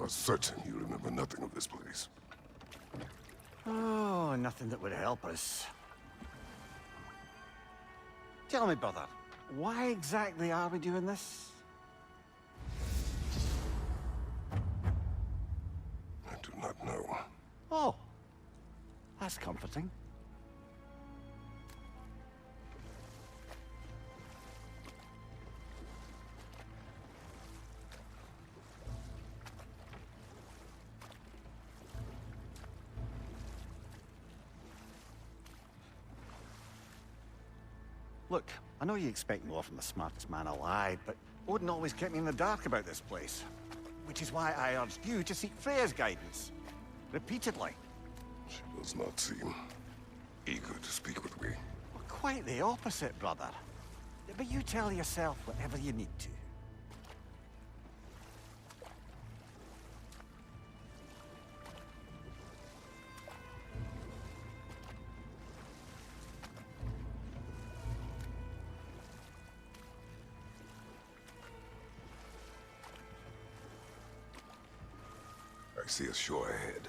are certain you remember nothing of this place. Oh, nothing that would help us. Tell me, brother, why exactly are we doing this? I do not know. Oh, that's comforting. Look, I know you expect more from the smartest man alive, but Odin always kept me in the dark about this place. Which is why I urged you to seek Freya's guidance. Repeatedly. She does not seem eager to speak with me. Well, quite the opposite, brother. But you tell yourself whatever you need to. I see a shore ahead.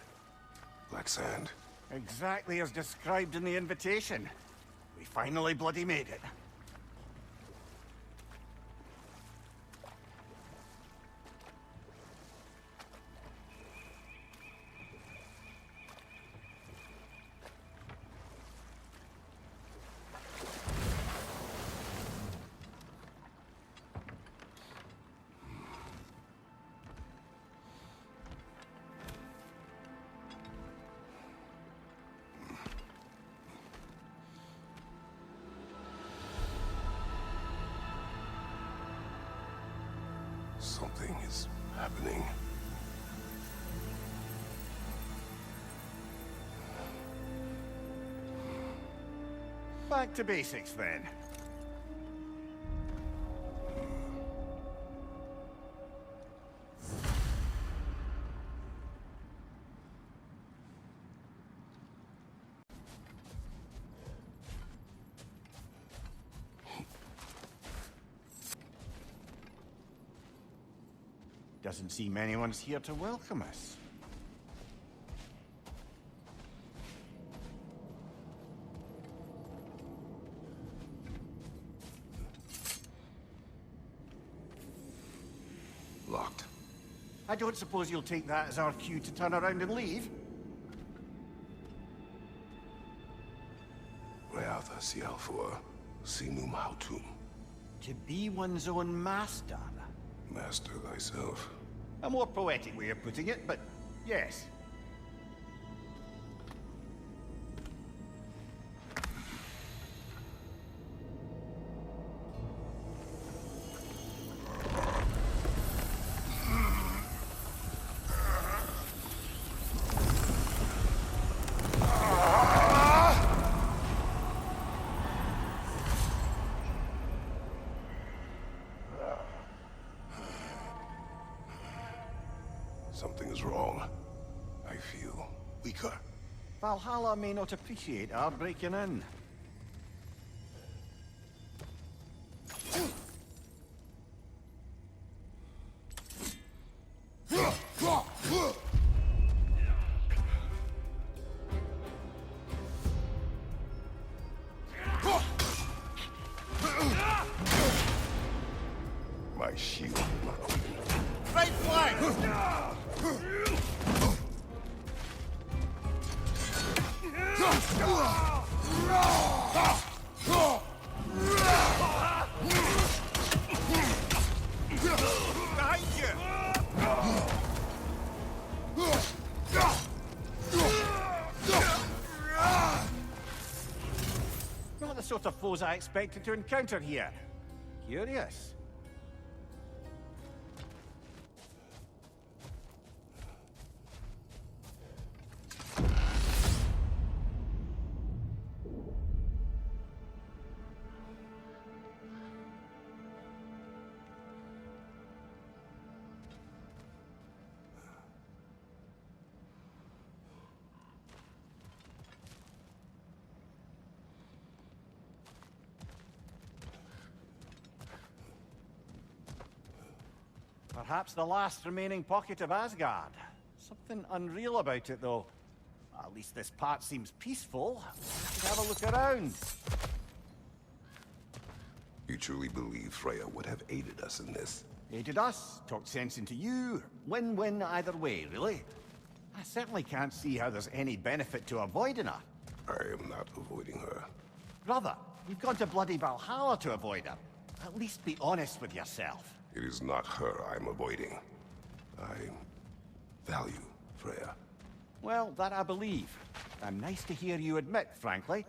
Black sand. Exactly as described in the invitation. We finally bloody made it. Something is happening. Back to basics, then. Doesn't seem anyone's here to welcome us. Locked. I don't suppose you'll take that as our cue to turn around and leave? Reatha Sialfur, Sinum Hautum. To be one's own master. Master thyself. A more poetic way of putting it, but yes. Something is wrong. I feel weaker. Valhalla may not appreciate our breaking in. My shield. Right flank! Behind you! Not the sort of foes I expected to encounter here. Curious. Perhaps the last remaining pocket of Asgard. Something unreal about it, though. At least this part seems peaceful. We should have a look around. You truly believe Freya would have aided us in this? Aided us, talked sense into you. Win-win either way, really. I certainly can't see how there's any benefit to avoiding her. I am not avoiding her. Brother, you've gone to bloody Valhalla to avoid her. At least be honest with yourself. It is not her I'm avoiding. I value Freya. Well, that I believe. I'm nice to hear you admit, frankly.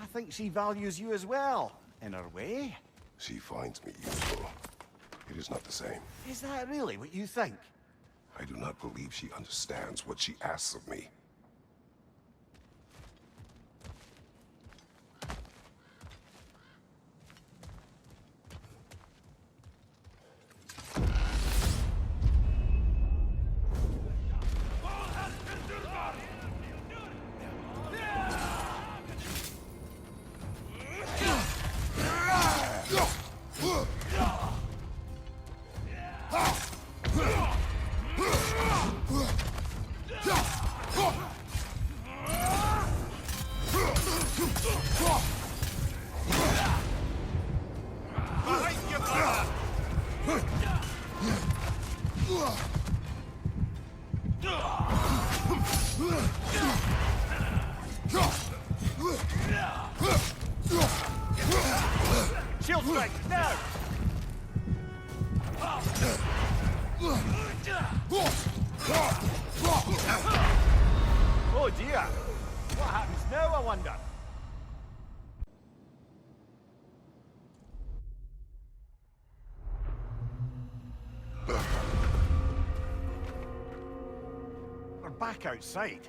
I think she values you as well, in her way. She finds me useful. It is not the same. Is that really what you think? I do not believe she understands what she asks of me. Shield strike, now! Oh dear! What happens now, I wonder? We're back outside.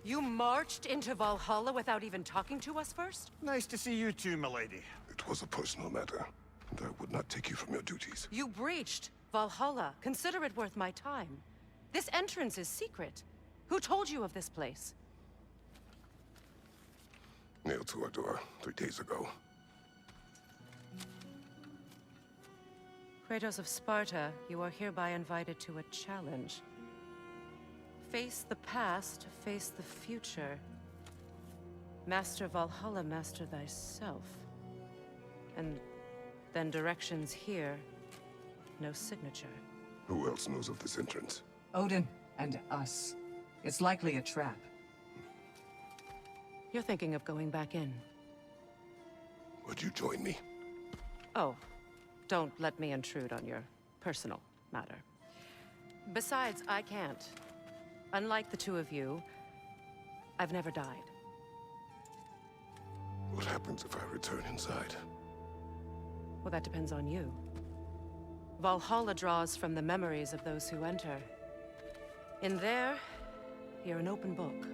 You marched into Valhalla without even talking to us first? Nice to see you too, milady. It was a personal matter, and I would not take you from your duties. You breached Valhalla. Consider it worth my time. This entrance is secret. Who told you of this place? Nailed to our door 3 days ago. Kratos of Sparta, you are hereby invited to a challenge. Face the past, face the future. Master Valhalla, master thyself. And then directions here, no signature. Who else knows of this entrance? Odin and us. It's likely a trap. You're thinking of going back in. Would you join me? Oh, don't let me intrude on your personal matter. Besides, I can't. Unlike the two of you, I've never died. What happens if I return inside? Well, that depends on you. Valhalla draws from the memories of those who enter. In there, you're an open book.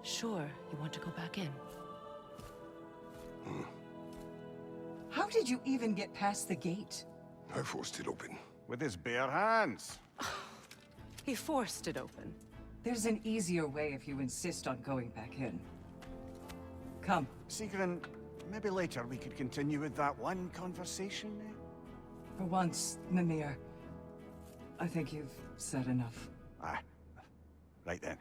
Sure, you want to go back in. How did you even get past the gate? I forced it open. With his bare hands. He forced it open. There's an easier way if you insist on going back in. Come. Sigrun, maybe later we could continue with that one conversation, eh? For once, Mimir, I think you've said enough. Ah, right then.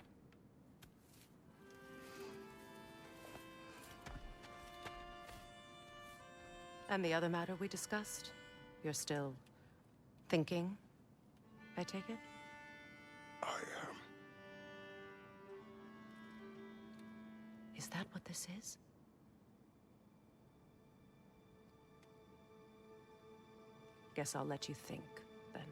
And the other matter we discussed? You're still thinking, I take it? I am. Is that what this is? Guess I'll let you think, then.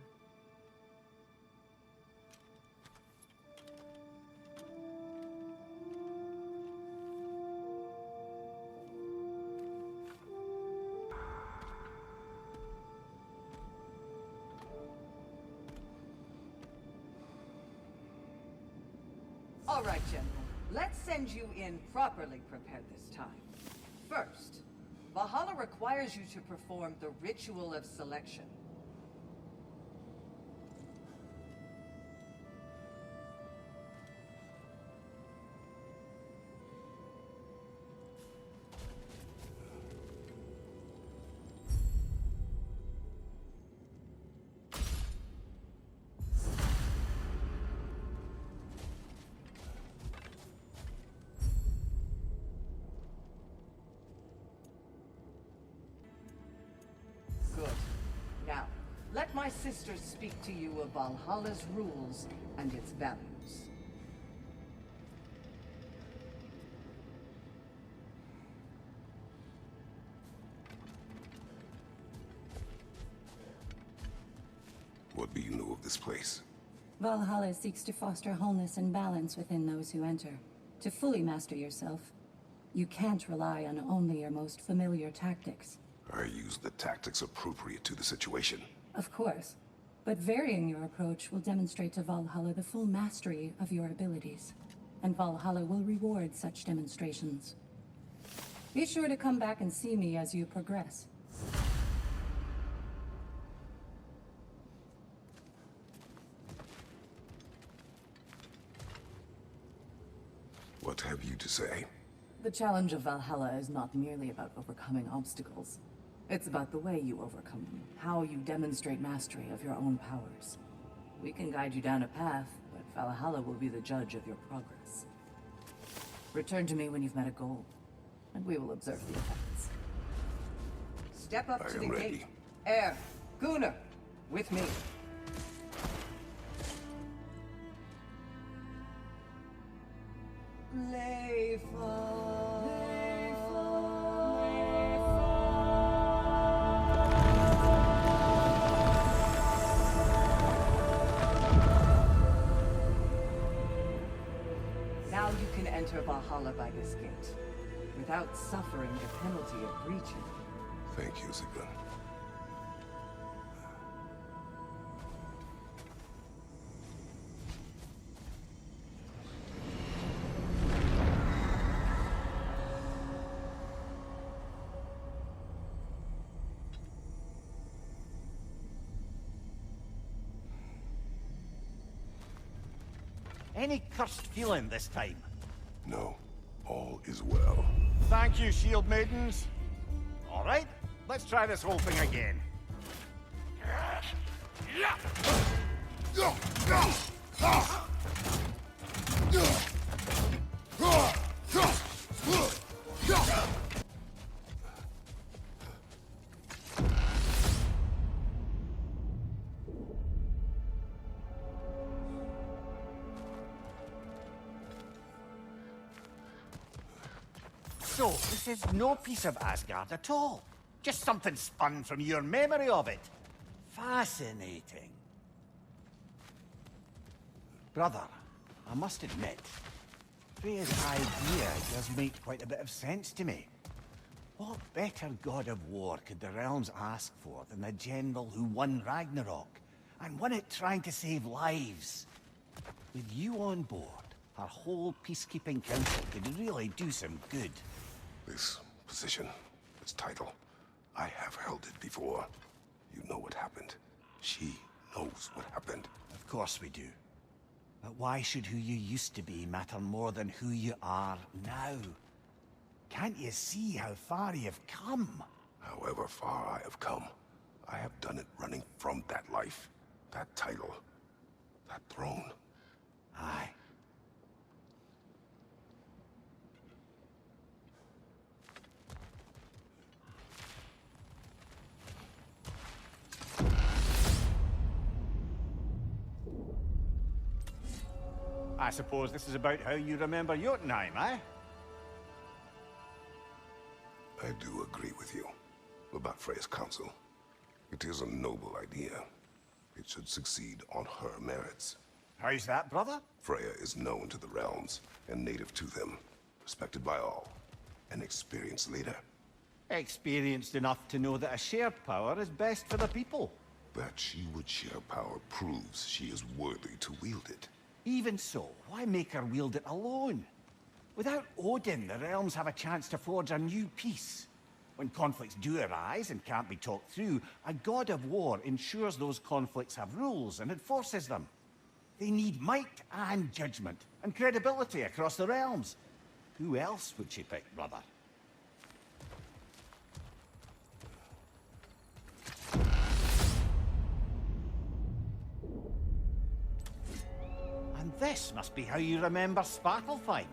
All right, General. Let's send you in properly prepared this time. First, Valhalla requires you to perform the ritual of selection. my sisters speak to you of Valhalla's rules and its values. What do you know of this place? Valhalla seeks to foster wholeness and balance within those who enter. To fully master yourself, you can't rely on only your most familiar tactics. I use the tactics appropriate to the situation. Of course, but varying your approach will demonstrate to Valhalla the full mastery of your abilities. And Valhalla will reward such demonstrations. Be sure to come back and see me as you progress. What have you to say? The challenge of Valhalla is not merely about overcoming obstacles. It's about the way you overcome them, how you demonstrate mastery of your own powers. We can guide you down a path, but Valhalla will be the judge of your progress. Return to me when you've met a goal, and we will observe the effects. Step up I to the am ready. gate. Air, Gunnar, with me. Now you can enter Valhalla by this gate, without suffering the penalty of breaching. Thank you, Sigurd. Any cursed feeling this time? No, all is well. Thank you, shield maidens. All right, let's try this whole thing again. So, this is no piece of Asgard at all. Just something spun from your memory of it. Fascinating. Brother, I must admit, Freya's idea does make quite a bit of sense to me. What better god of war could the realms ask for than the general who won Ragnarok, and won it trying to save lives? With you on board, our whole peacekeeping council could really do some good. This position, this title, I have held it before. You know what happened. She knows what happened. Of course we do. But why should who you used to be matter more than who you are now? Can't you see how far you've come? However far I have come, I have done it running from that life, that title, that throne. Aye. I suppose this is about how you remember Jotunheim, eh? I do agree with you about Freya's counsel. It is a noble idea. It should succeed on her merits. How's that, brother? Freya is known to the realms and native to them, respected by all, an experienced leader. Experienced enough to know that a shared power is best for the people. That she would share power proves she is worthy to wield it. Even so, why make her wield it alone? Without Odin, the realms have a chance to forge a new peace. When conflicts do arise and can't be talked through, a god of war ensures those conflicts have rules and enforces them. They need might and judgment, and credibility across the realms. Who else would she pick, brother? And this must be how you remember Svartalfheim.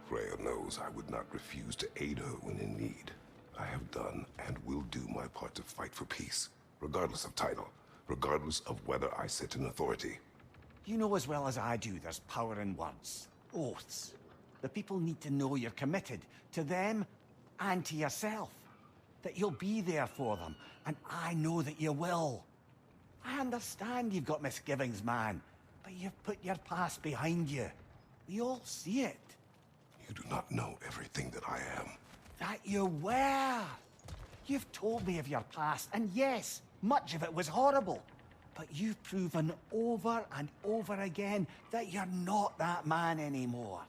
Freya knows I would not refuse to aid her when in need. I have done and will do my part to fight for peace, regardless of title, regardless of whether I sit in authority. You know as well as I do there's power in words. Oaths. The people need to know you're committed to them and to yourself. That you'll be there for them, and I know that you will. I understand you've got misgivings, man, but you've put your past behind you. We all see it. You do not know everything that I am. That you were. You've told me of your past, and yes, much of it was horrible. But you've proven over and over again that you're not that man anymore.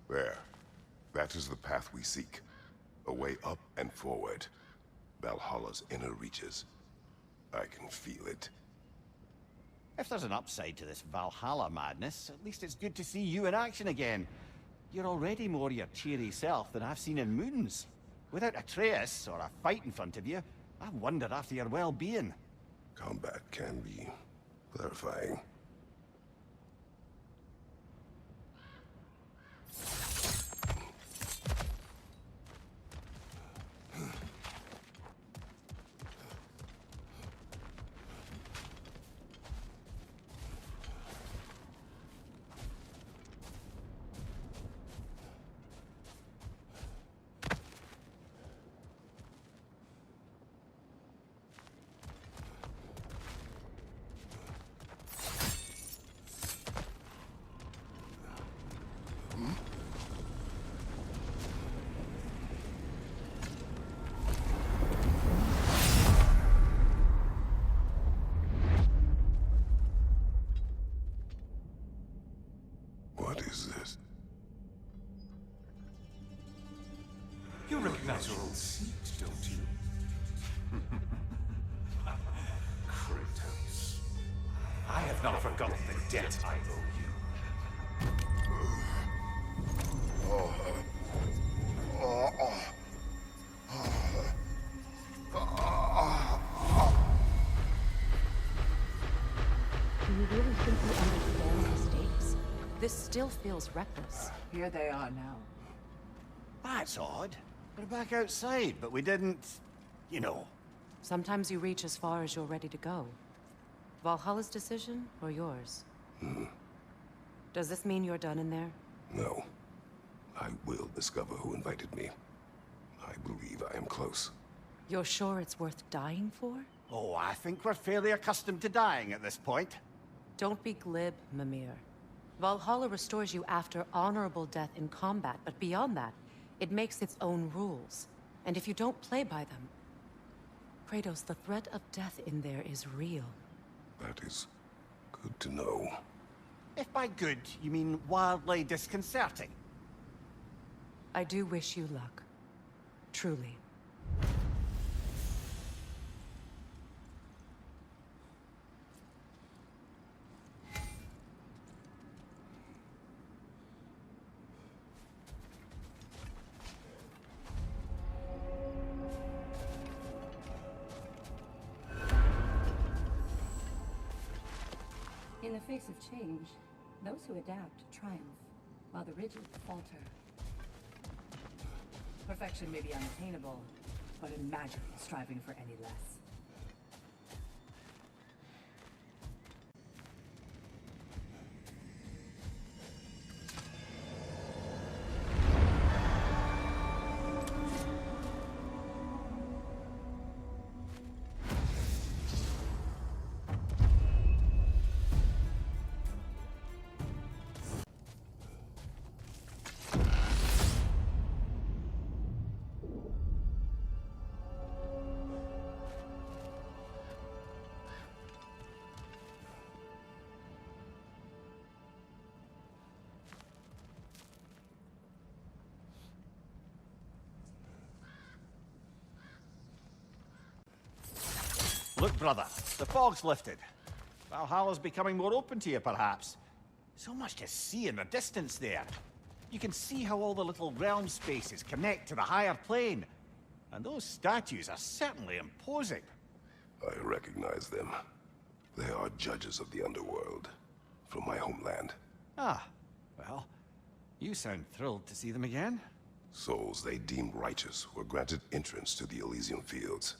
There. That is the path we seek. A way up and forward. Valhalla's inner reaches. I can feel it. If there's an upside to this Valhalla madness, at least it's good to see you in action again. You're already more your cheery self than I've seen in moons. Without Atreus or a fight in front of you, I wonder after your well-being. Combat can be clarifying. What is this? You recognize your old seat, don't you? Kratos. I have not forgotten the debt I owe you. Do you really think you understand the stakes? This still feels reckless. Here they are now. That's odd. We're back outside, but we didn't... you know. Sometimes you reach as far as you're ready to go. Valhalla's decision, or yours? Does this mean you're done in there? No. I will discover who invited me. I believe I am close. You're sure it's worth dying for? Oh, I think we're fairly accustomed to dying at this point. Don't be glib, Mimir. Valhalla restores you after honorable death in combat, but beyond that, it makes its own rules. And if you don't play by them... Kratos, the threat of death in there is real. That is good to know. If by good, you mean wildly disconcerting. I do wish you luck. Truly. In the face of change, those who adapt triumph, while the rigid falter. Perfection may be unattainable, but imagine striving for any less. Look, brother, the fog's lifted. Valhalla's becoming more open to you, perhaps. So much to see in the distance there. You can see how all the little realm spaces connect to the higher plane. And those statues are certainly imposing. I recognize them. They are judges of the underworld, from my homeland. Ah, well, you sound thrilled to see them again. Souls they deemed righteous were granted entrance to the Elysium fields.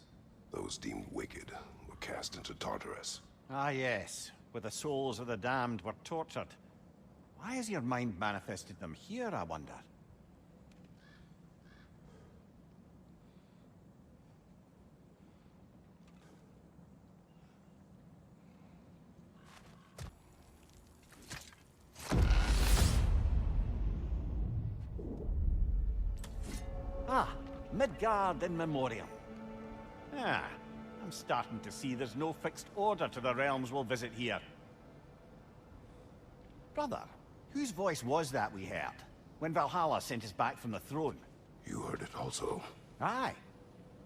Those deemed wicked were cast into Tartarus. Ah, yes, where the souls of the damned were tortured. Why has your mind manifested them here, I wonder? Ah, Midgard in Memoriam. Ah, I'm starting to see there's no fixed order to the realms we'll visit here. Brother, whose voice was that we heard when Valhalla sent us back from the throne? You heard it also. Aye.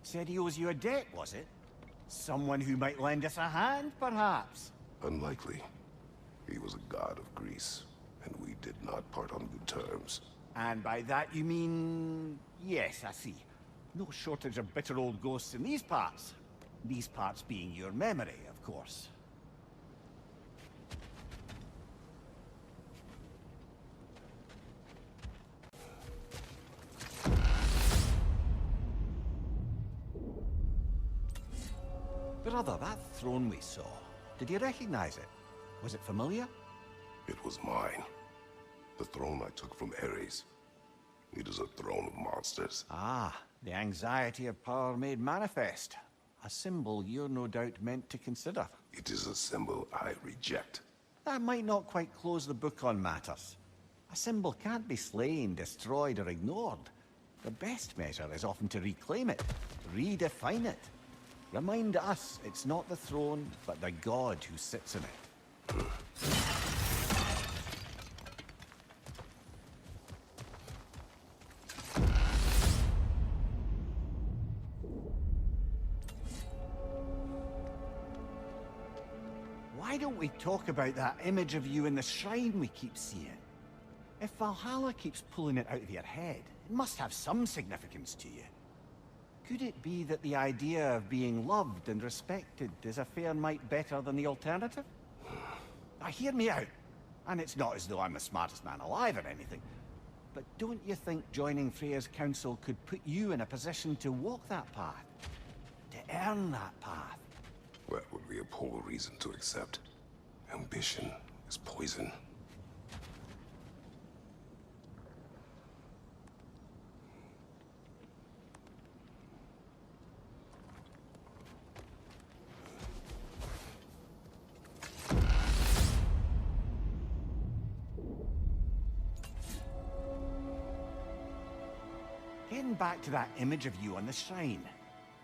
Said he owes you a debt, was it? Someone who might lend us a hand, perhaps? Unlikely. He was a god of Greece, and we did not part on good terms. And by that you mean... Yes, I see. No shortage of bitter old ghosts in these parts. These parts being your memory, of course. Brother, that throne we saw, did you recognize it? Was it familiar? It was mine. The throne I took from Ares. It is a throne of monsters. Ah, the anxiety of power made manifest. A symbol you're no doubt meant to consider. It is a symbol I reject. That might not quite close the book on matters. A symbol can't be slain, destroyed, or ignored. The best measure is often to reclaim it, redefine it. Remind us it's not the throne, but the god who sits in it. Why don't we talk about that image of you in the shrine we keep seeing? If Valhalla keeps pulling it out of your head, it must have some significance to you. Could it be that the idea of being loved and respected is a fair mite better than the alternative? Now hear me out. And it's not as though I'm the smartest man alive or anything. But don't you think joining Freya's council could put you in a position to walk that path? To earn that path? That would be a poor reason to accept. Ambition is poison. Getting back to that image of you on the shrine.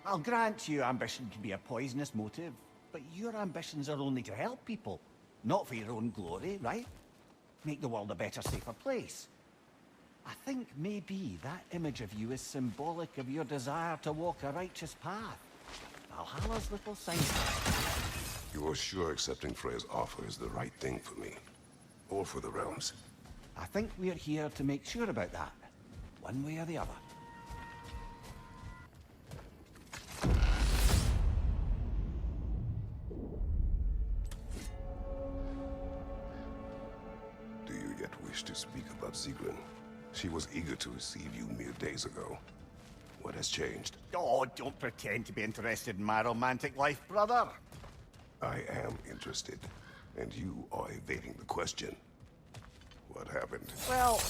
I'll grant you ambition can be a poisonous motive, but your ambitions are only to help people, not for your own glory, right? Make the world a better, safer place. I think maybe that image of you is symbolic of your desire to walk a righteous path. Valhalla's little sign. You are sure accepting Freya's offer is the right thing for me? Or for the realms? I think we're here to make sure about that, one way or the other. Do you yet wish to speak about Sigrun? She was eager to receive you mere days ago. What has changed? Oh, don't pretend to be interested in my romantic life, brother. I am interested, and you are evading the question. What happened? Well,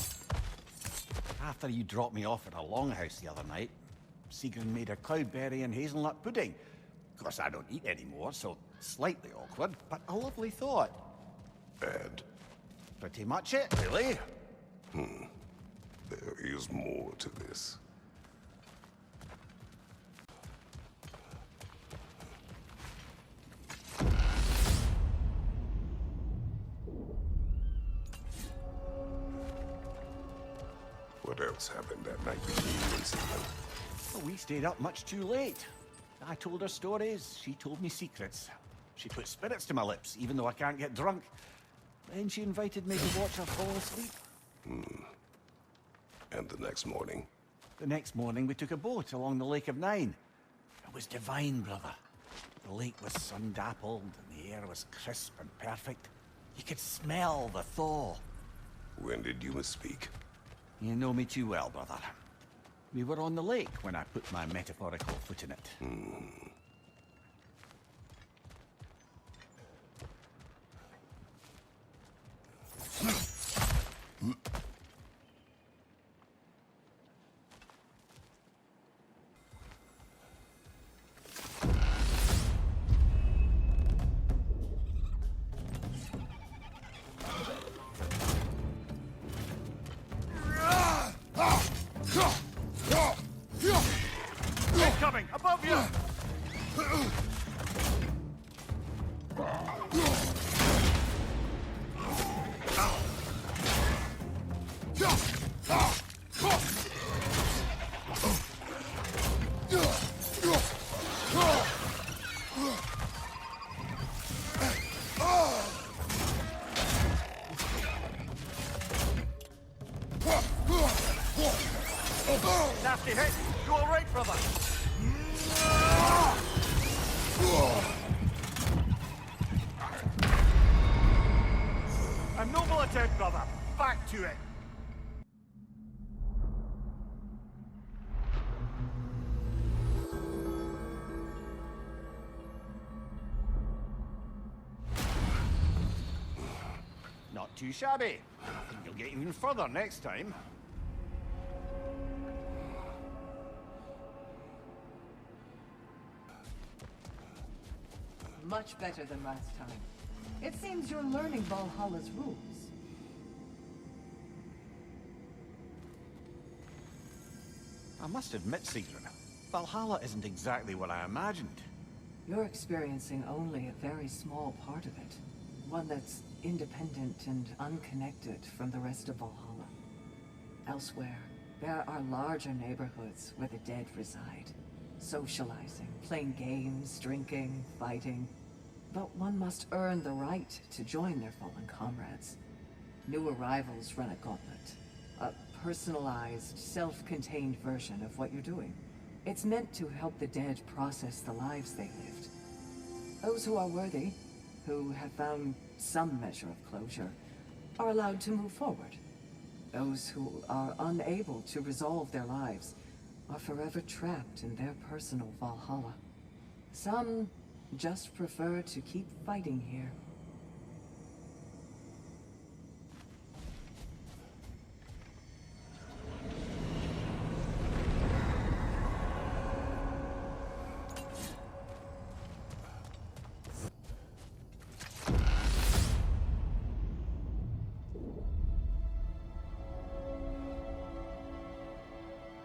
after you dropped me off at a longhouse the other night, Sigrun made a cloudberry and hazelnut pudding. Of course, I don't eat anymore, so slightly awkward, but a lovely thought. And Pretty much it, really. there is more to this. What else happened that night between you and Sigrun? Well, we stayed up much too late. I told her stories, she told me secrets. She put spirits to my lips, even though I can't get drunk. Then she invited me to watch her fall asleep. And the next morning? The next morning, we took a boat along the Lake of Nine. It was divine, brother. The lake was sun-dappled, and the air was crisp and perfect. You could smell the thaw. When did you misspeak? You know me too well, brother. We were on the lake when I put my metaphorical foot in it. Incoming! Above you! Nasty hit! You all right, brother? A noble attempt, brother. Back to it. Not too shabby. I think you'll get even further next time. Much better than last time. It seems you're learning Valhalla's rules. I must admit, Sigrun, Valhalla isn't exactly what I imagined. You're experiencing only a very small part of it. One that's independent and unconnected from the rest of Valhalla. Elsewhere, there are larger neighborhoods where the dead reside. Socializing, playing games, drinking, fighting. But one must earn the right to join their fallen comrades. New arrivals run a gauntlet. A personalized, self-contained version of what you're doing. It's meant to help the dead process the lives they lived. Those who are worthy, who have found some measure of closure, are allowed to move forward. Those who are unable to resolve their lives are forever trapped in their personal Valhalla. Some just prefer to keep fighting here.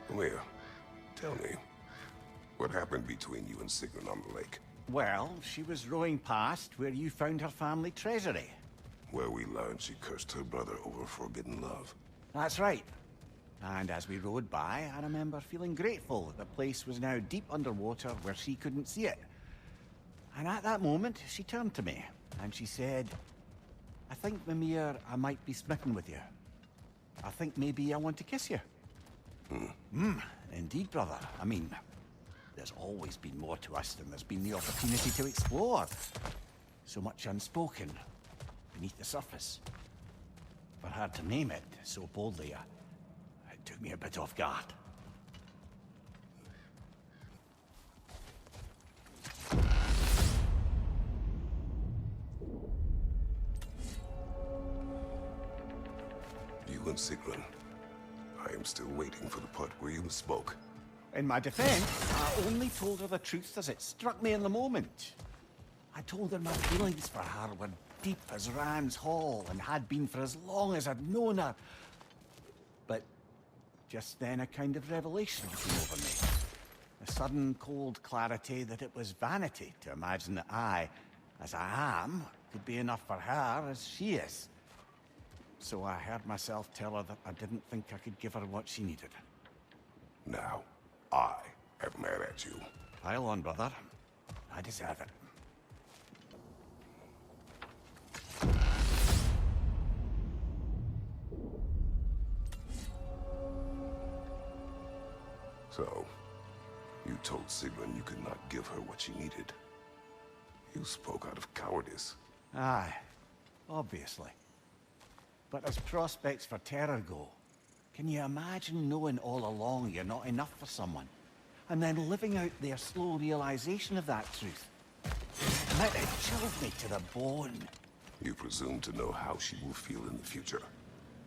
Come here. Tell me, what happened between you and Sigrun on the lake? Well, she was rowing past where you found her family treasury. Where we learned she cursed her brother over forbidden love. That's right. And as we rowed by, I remember feeling grateful that the place was now deep underwater where she couldn't see it. And at that moment, she turned to me, and she said, I think, Mimir, I might be smitten with you. I think maybe I want to kiss you. Indeed, brother. I mean, there's always been more to us than there's been the opportunity to explore. So much unspoken, beneath the surface. For her to name it so boldly, it took me a bit off guard. You and Sigrun. I am still waiting for the part where you spoke. In my defense, I only told her the truth as it struck me in the moment. I told her my feelings for her were deep as Rand's Hall and had been for as long as I'd known her. But just then a kind of revelation came over me. A sudden cold clarity that it was vanity to imagine that I, as I am, could be enough for her as she is. So I heard myself tell her that I didn't think I could give her what she needed. Now, I am mad at you. Pile on, brother. I deserve it. So, you told Sigrun you could not give her what she needed. You spoke out of cowardice. Aye, obviously. But as prospects for terror go, can you imagine knowing all along you're not enough for someone, and then living out their slow realization of that truth? And it chilled me to the bone. You presume to know how she will feel in the future.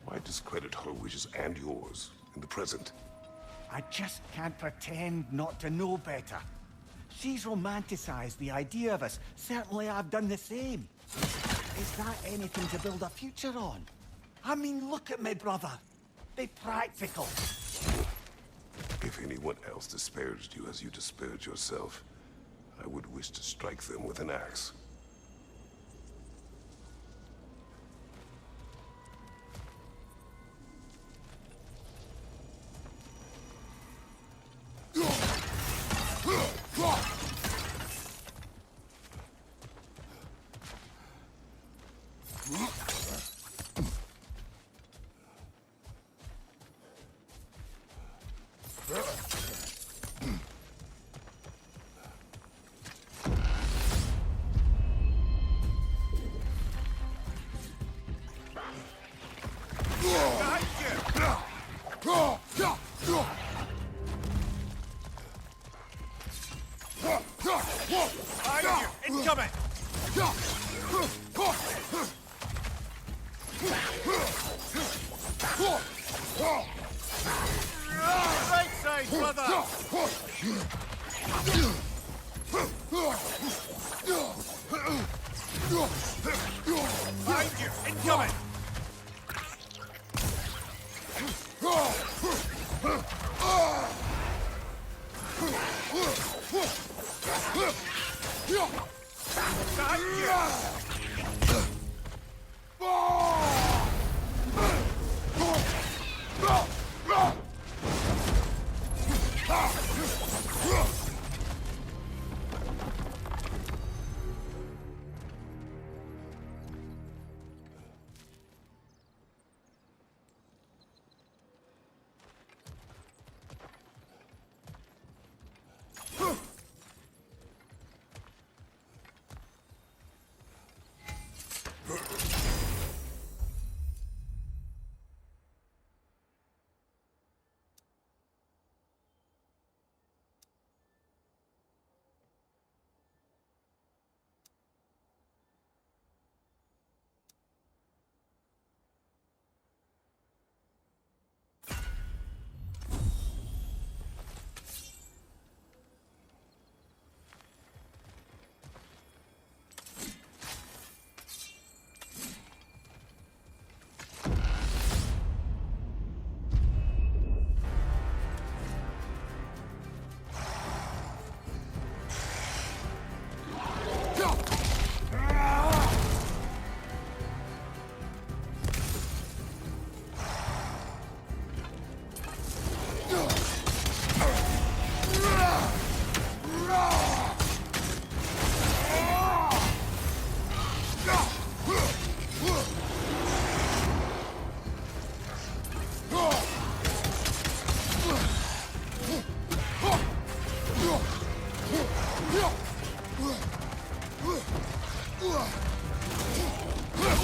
Why discredit her wishes and yours in the present? I just can't pretend not to know better. She's romanticized the idea of us. Certainly I've done the same. Is that anything to build a future on? I mean, look at me, brother. Be practical. If anyone else disparaged you as you disparaged yourself, I would wish to strike them with an axe. Incoming! Right side, brother! Behind you! Incoming! Behind you!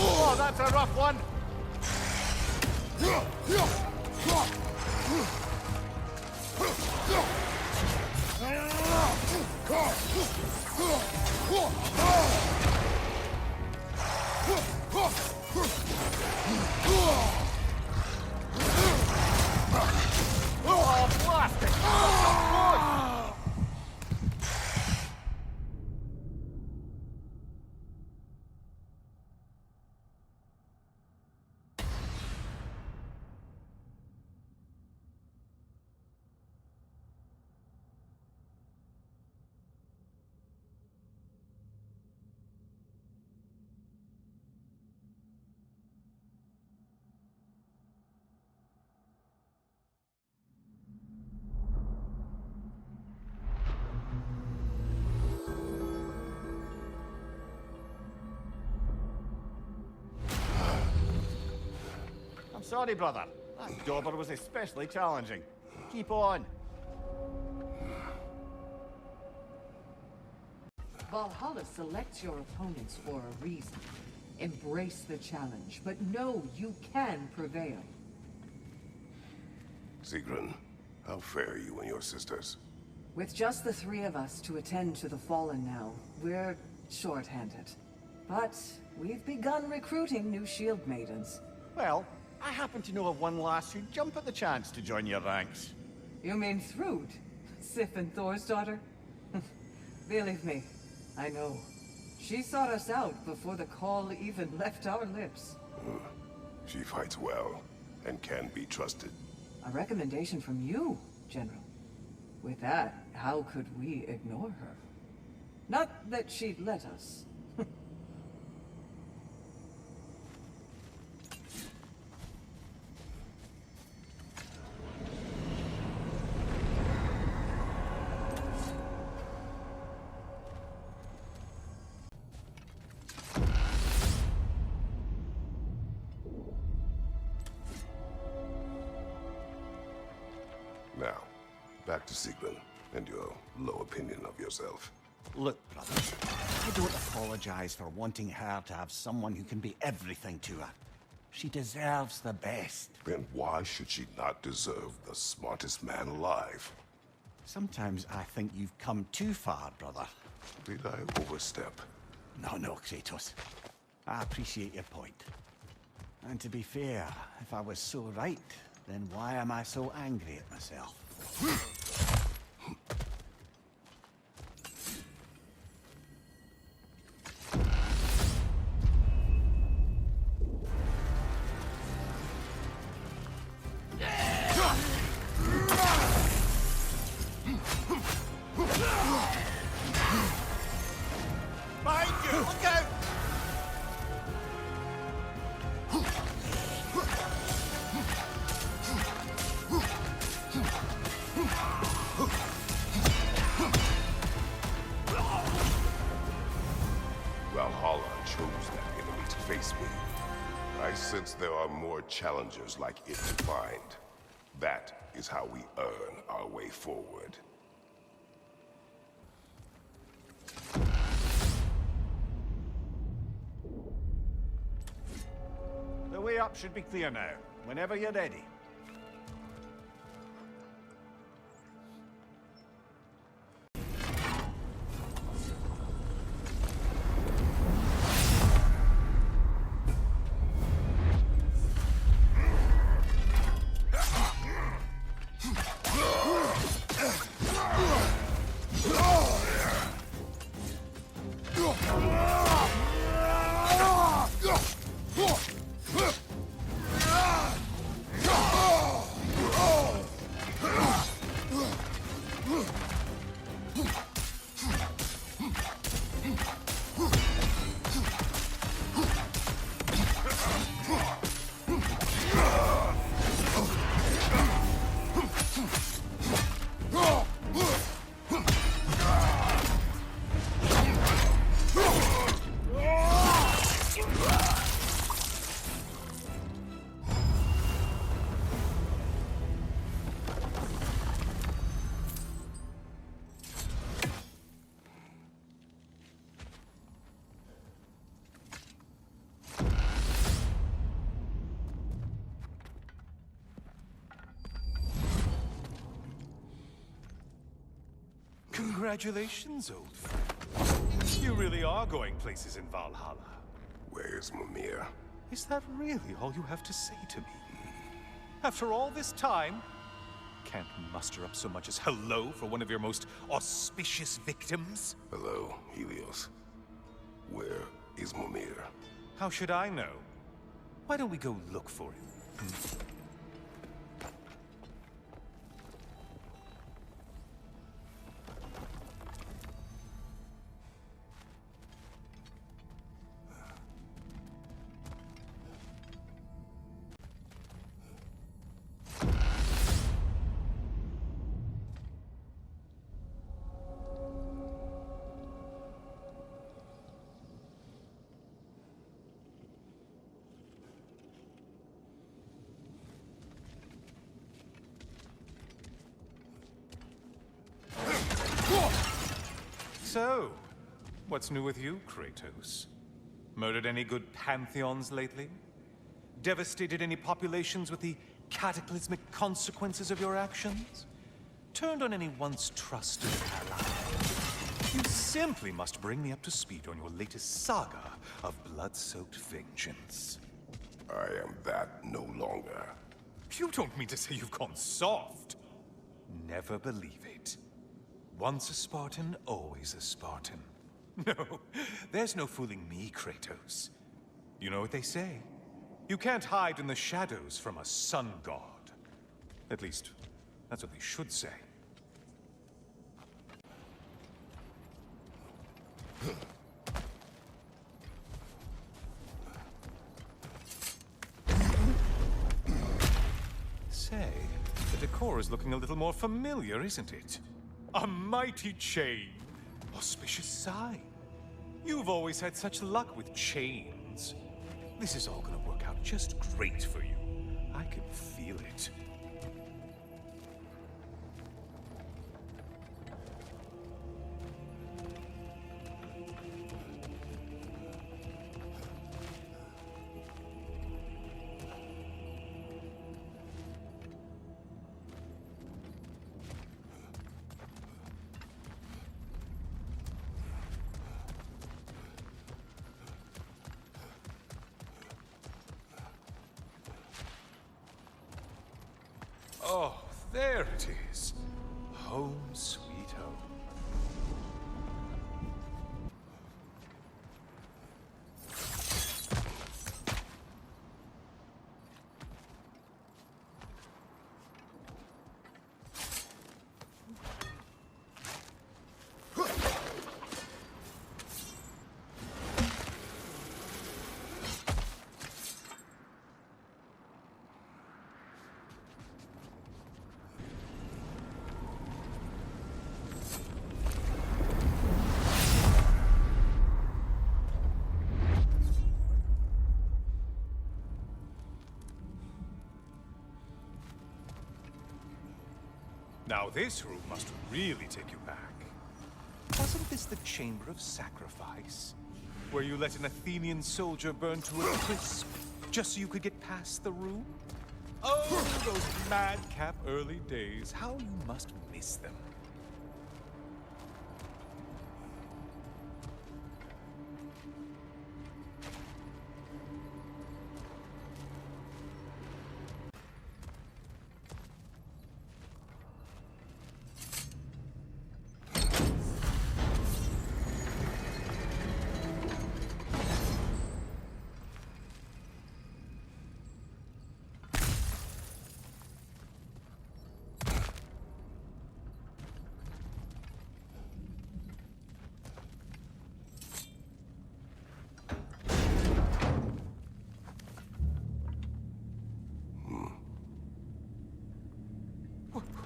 Oh, that's a rough one. Oh, blast it! Sorry, brother. That dauber was especially challenging. Keep on. Valhalla selects your opponents for a reason. Embrace the challenge, but know you can prevail. Sigrun, how fare you and your sisters? With just the three of us to attend to the fallen now, we're short-handed. But we've begun recruiting new shield maidens. Well, I happen to know of one lass who'd jump at the chance to join your ranks. You mean Thrud? Sif and Thor's daughter? Believe me, I know. She sought us out before the call even left our lips. She fights well and can be trusted. A recommendation from you, General. With that, how could we ignore her? Not that she'd let us. Now, back to Sigrun and your low opinion of yourself. Look, brother, I don't apologize for wanting her to have someone who can be everything to her. She deserves the best. Then why should she not deserve the smartest man alive? Sometimes I think you've come too far, brother. Did I overstep? No, Kratos. I appreciate your point. And to be fair, if I was so right, then why am I so angry at myself? Behind you! Look out! Valhalla chose that enemy to face me. I sense there are more challengers like it to find. That is how we earn our way forward. The way up should be clear now, whenever you're ready. Congratulations, old friend. You really are going places in Valhalla. Where's Mimir? Is that really all you have to say to me? After all this time, can't muster up so much as hello for one of your most auspicious victims? Hello, Helios. Where is Mimir? How should I know? Why don't we go look for him? So, what's new with you, Kratos? Murdered any good pantheons lately? Devastated any populations with the cataclysmic consequences of your actions? Turned on any once trusted ally? You simply must bring me up to speed on your latest saga of blood-soaked vengeance. I am that no longer. You don't mean to say you've gone soft? Never believe it. Once a Spartan, always a Spartan. No, there's no fooling me, Kratos. You know what they say? You can't hide in the shadows from a sun god. At least, that's what they should say. Say, the decor is looking a little more familiar, isn't it? A mighty chain. Auspicious sign. You've always had such luck with chains. This is all gonna work out just great for you. I can feel it. Oh, there it is. Home sweet home. Now this room must really take you back. Wasn't this the Chamber of Sacrifice? Where you let an Athenian soldier burn to a crisp, just so you could get past the room? Oh, those madcap early days. How you must miss them.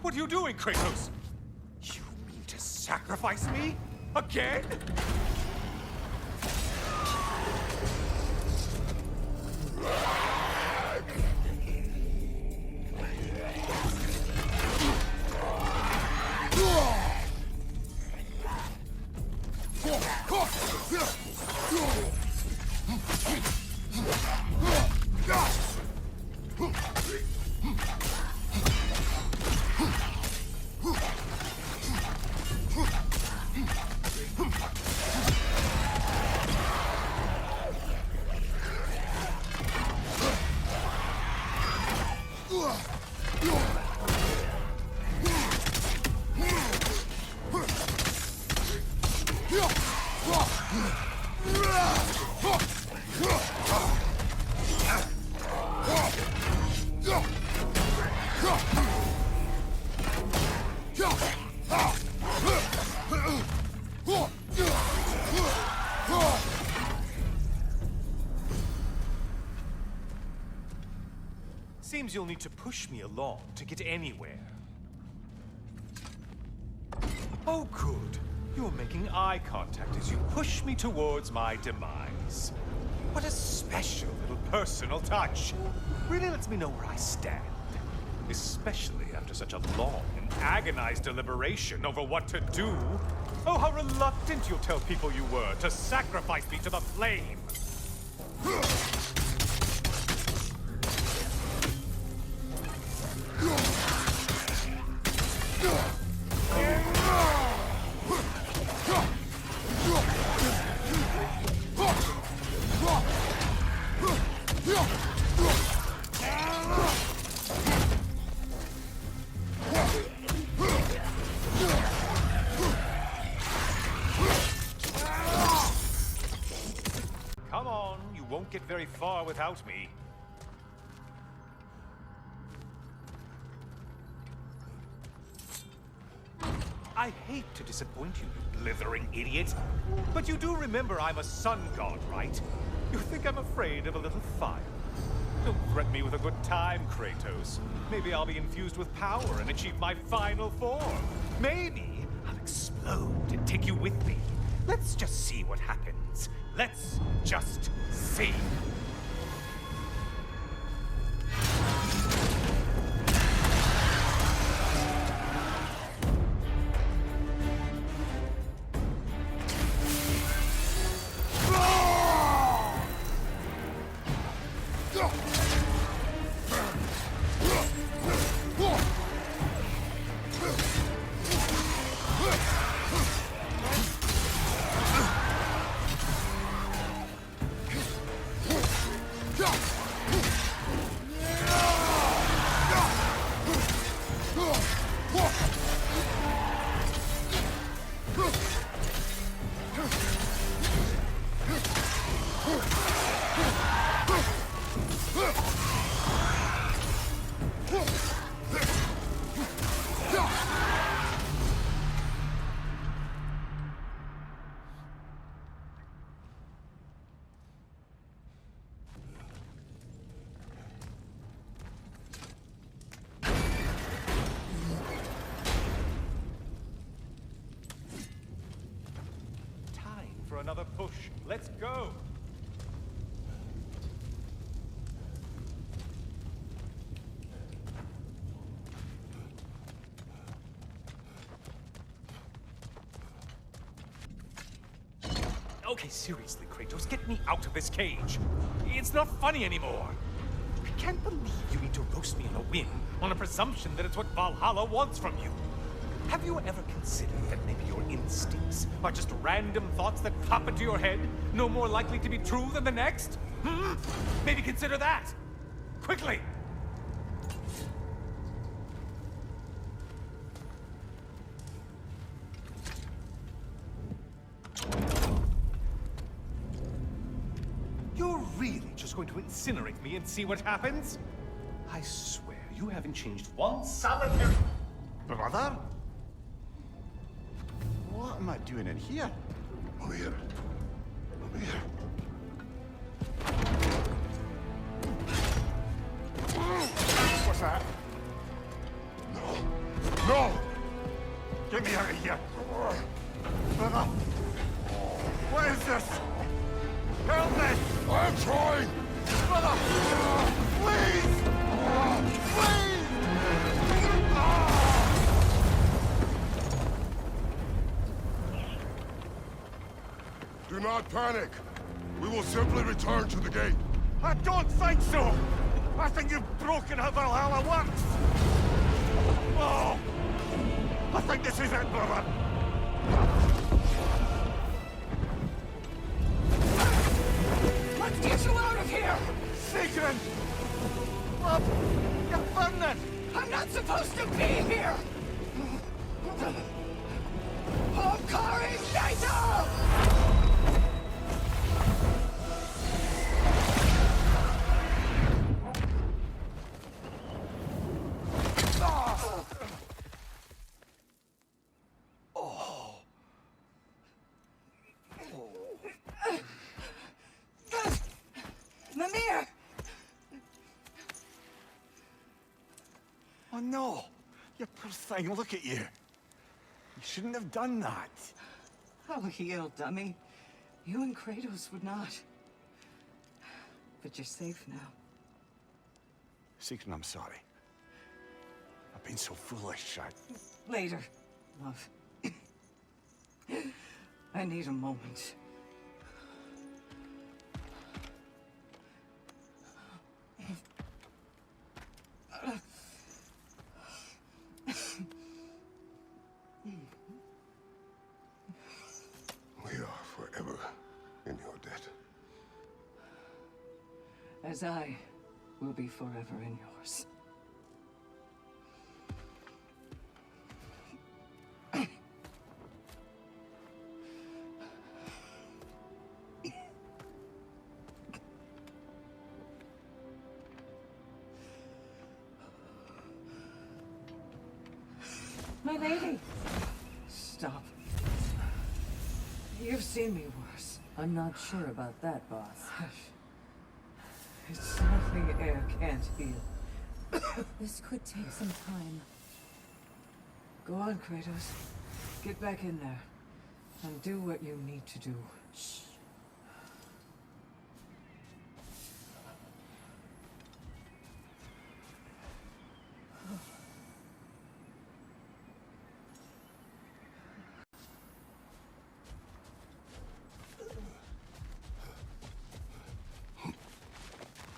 What are you doing, Kratos? You mean to sacrifice me? Again? Seems you'll need to push me along to get anywhere. Oh, good. You're making eye contact as you push me towards my demise. What a special little personal touch. Really lets me know where I stand. Especially after such a long and agonized deliberation over what to do. Oh, how reluctant you'll tell people you were to sacrifice me to the flame! Come on, you won't get very far without me. I hate to disappoint you, you blithering idiot. But you do remember I'm a sun god, right? You think I'm afraid of a little fire? Don't threaten me with a good time, Kratos. Maybe I'll be infused with power and achieve my final form. Maybe I'll explode and take you with me. Let's just see what happens. Let's just see. For another push. Let's go! Okay, seriously, Kratos, get me out of this cage. It's not funny anymore. I can't believe you need to roast me in a win on a presumption that it's what Valhalla wants from you. Have you ever considered that maybe your instincts are just random thoughts that pop into your head, no more likely to be true than the next? Maybe consider that! Quickly! You're really just going to incinerate me and see what happens? I swear, you haven't changed one solitary... Brother? What am I doing in here? Over here. Over here. What's that? No! No! Get me out of here! Brother! What is this? Help me! I'm trying! Brother! Please! Please! Do not panic. We will simply return to the gate. I don't think so! I think you've broken how Valhalla works! Oh! I think this is it, brother! Let's get you out of here! Sigrun! Love, you're burning! I'm not supposed to be here! Hokari Naito! Mimir! Oh no! You poor thing, look at you! You shouldn't have done that. Oh, heal, dummy. You and Kratos would not. But you're safe now. Sigrun, I'm sorry. I've been so foolish. Later, love. I need a moment. We are forever in your debt. As I will be forever in yours. My lady! Stop. You've seen me worse. I'm not sure about that, boss. It's nothing air can't heal. This could take some time. Go on, Kratos. Get back in there. And do what you need to do. Shh.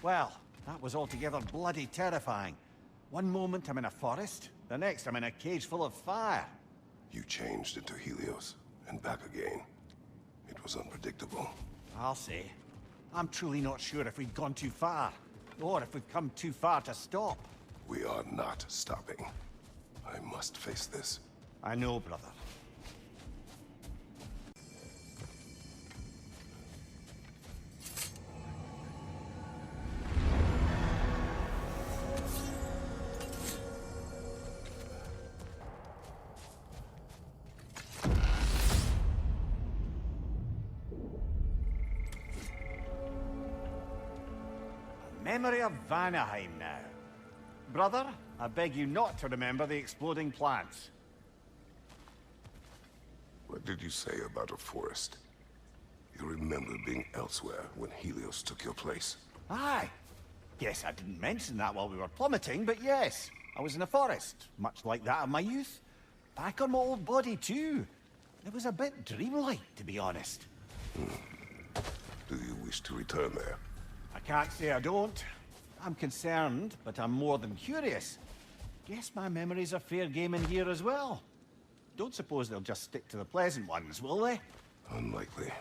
Well, that was altogether bloody terrifying. One moment I'm in a forest, the next I'm in a cage full of fire. You changed into Helios, and back again. It was unpredictable. I'll say. I'm truly not sure if we've gone too far, or if we've come too far to stop. We are not stopping. I must face this. I know, brother. Memory of Vanaheim now. Brother, I beg you not to remember the exploding plants. What did you say about a forest? You remember being elsewhere when Helios took your place? Aye. Yes, I didn't mention that while we were plummeting, but yes. I was in a forest, much like that of my youth. Back on my old body, too. It was a bit dreamlike, to be honest. Do you wish to return there? I can't say I don't. I'm concerned, but I'm more than curious. Guess my memories are fair game in here as well. Don't suppose they'll just stick to the pleasant ones, will they? Unlikely.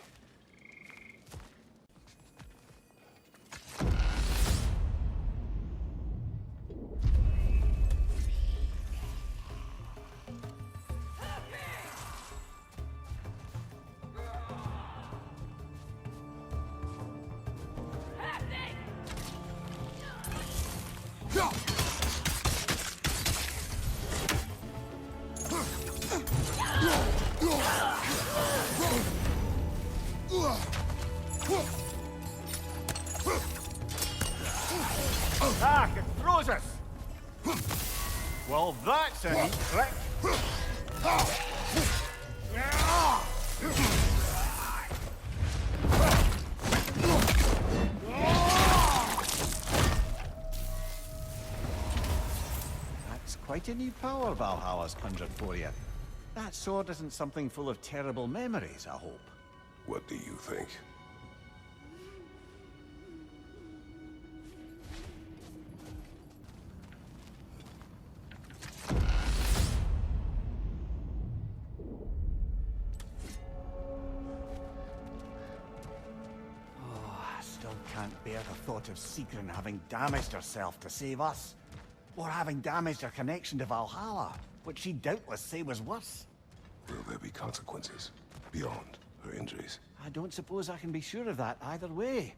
Ah, it throws us! Well, that's a neat trick. That's quite a new power Valhalla's conjured for you. That sword isn't something full of terrible memories, I hope. What do you think? I still can't bear the thought of Sigrun having damaged herself to save us. Or having damaged her connection to Valhalla, which she'd doubtless say was worse. Will there be consequences beyond her injuries? I don't suppose I can be sure of that either way.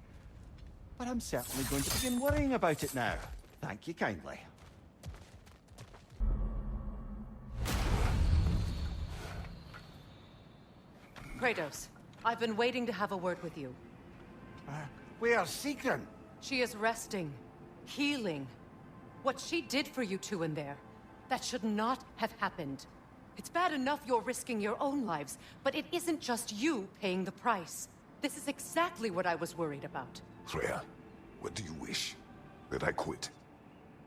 But I'm certainly going to begin worrying about it now. Thank you kindly. Kratos, I've been waiting to have a word with you. Where's Sigrun? She is resting, healing. What she did for you two in there, that should not have happened. It's bad enough you're risking your own lives, but it isn't just you paying the price. This is exactly what I was worried about. Freya, what do you wish? That I quit?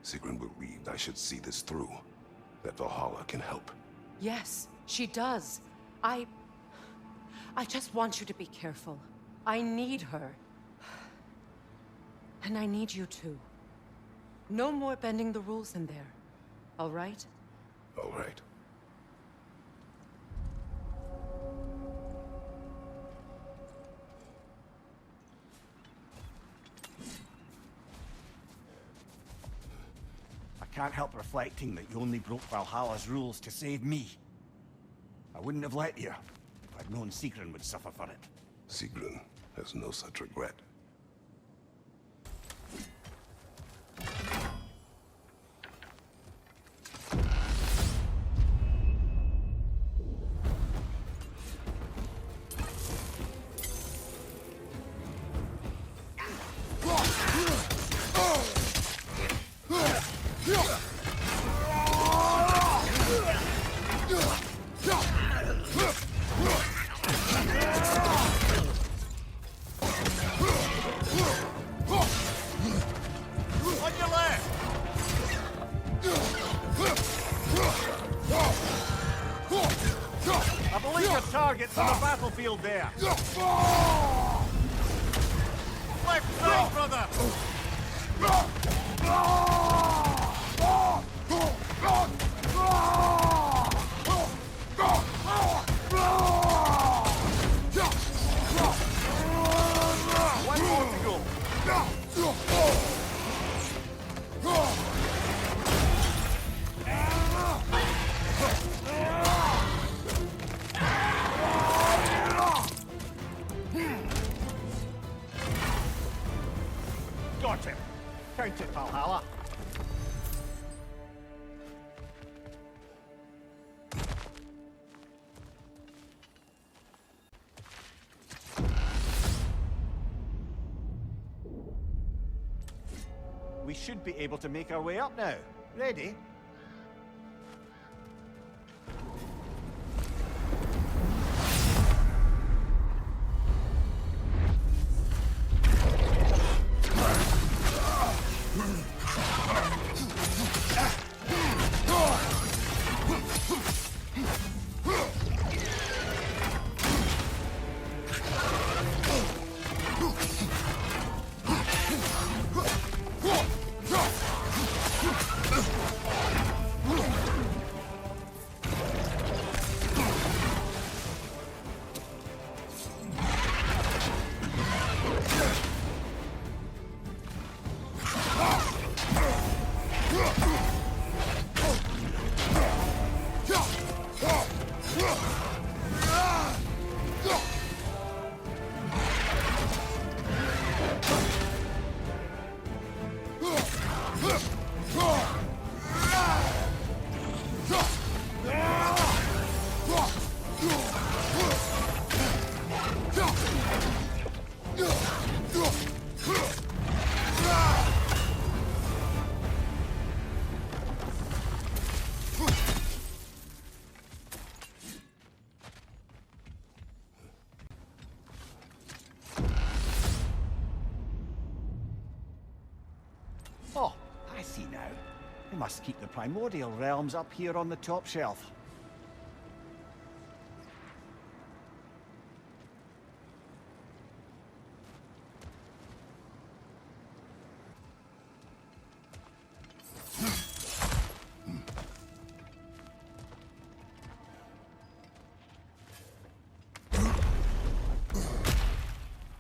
Sigrun believed I should see this through. that Valhalla can help. Yes, she does. I just want you to be careful. I need her. And I need you too. No more bending the rules in there. All right? All right. I can't help reflecting that you only broke Valhalla's rules to save me. I wouldn't have let you if I'd known Sigrun would suffer for it. Sigrun has no such regret. I believe your target's on the battlefield there. Left side, brother! One more to go. Got him. Count it, Valhalla. We should be able to make our way up now. Ready? Oh, I see now. We must keep the primordial realms up here on the top shelf.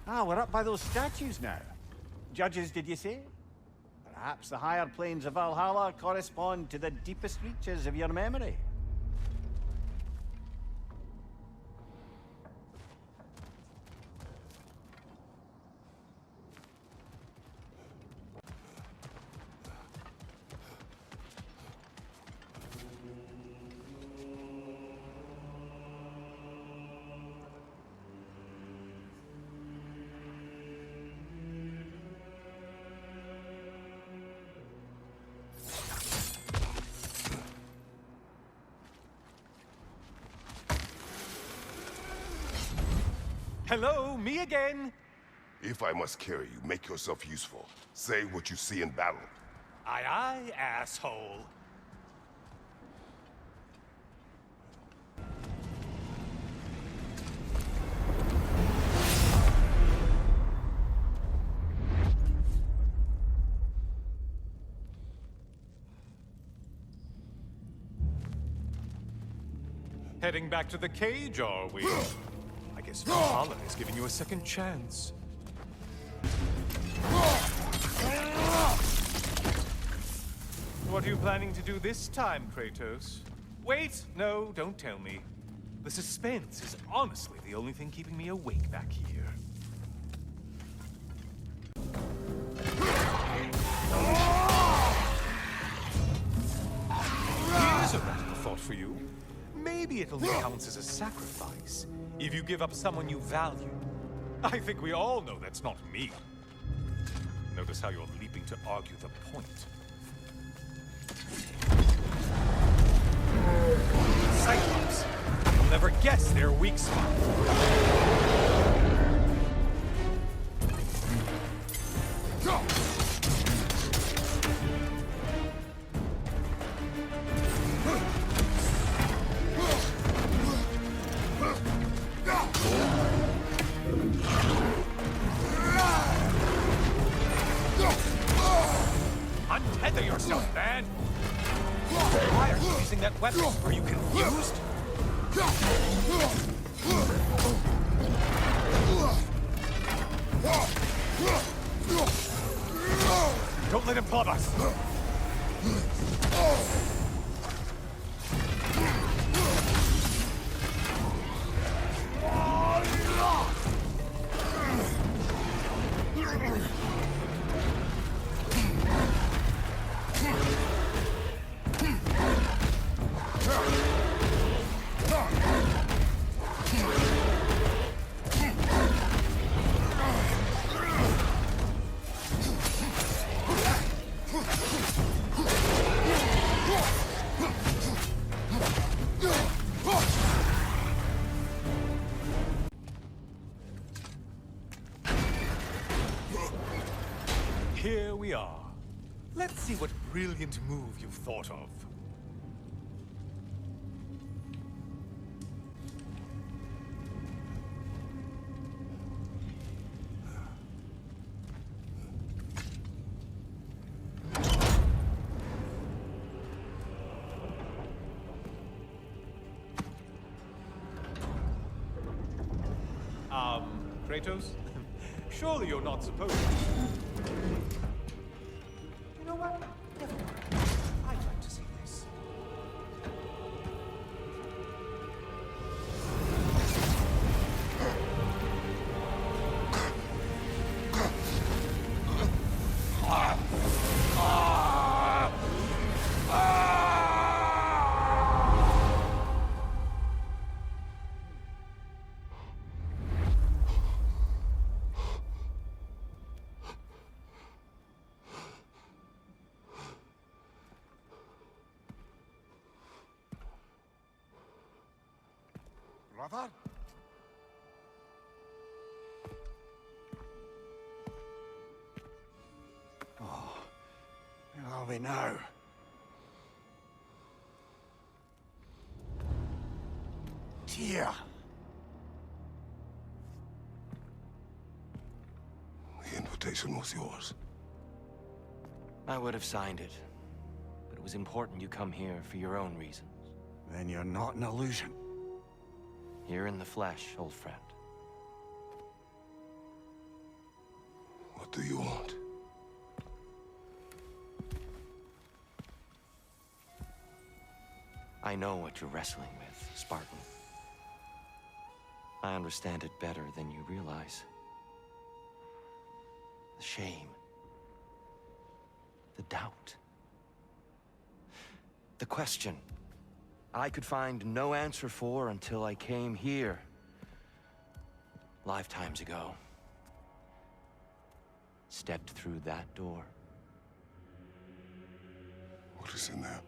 Ah, we're up by those statues now. Judges, did you say? Perhaps the higher planes of Valhalla correspond to the deepest reaches of your memory. Hello, me again. If I must carry you, make yourself useful. Say what you see in battle. Aye, aye, asshole. Heading back to the cage, are we? I guess Valhalla is giving you a second chance. What are you planning to do this time, Kratos? Wait! No, don't tell me. The suspense is honestly the only thing keeping me awake back here. Here's a radical thought for you. Maybe it only counts as a sacrifice if you give up someone you value. I think we all know that's not me. Notice how you're leaping to argue the point. Cyclops! You'll never guess their weak spot. Untether yourself, man! Why are you using that weapon? Are you confused? Don't let him club us! Here we are. Let's see what brilliant move you've thought of. Kratos? Surely you're not supposed to. You know what? Never mind. I'd like to see this. Brother? Oh, where are we now? Tyr! The invitation was yours. I would have signed it, but it was important you come here for your own reasons. Then you're not an illusion. Here in the flesh, old friend. What do you want? I know what you're wrestling with, Spartan. I understand it better than you realize. The shame. The doubt. The question I could find no answer for until I came here. Lifetimes ago. Stepped through that door. What is in there?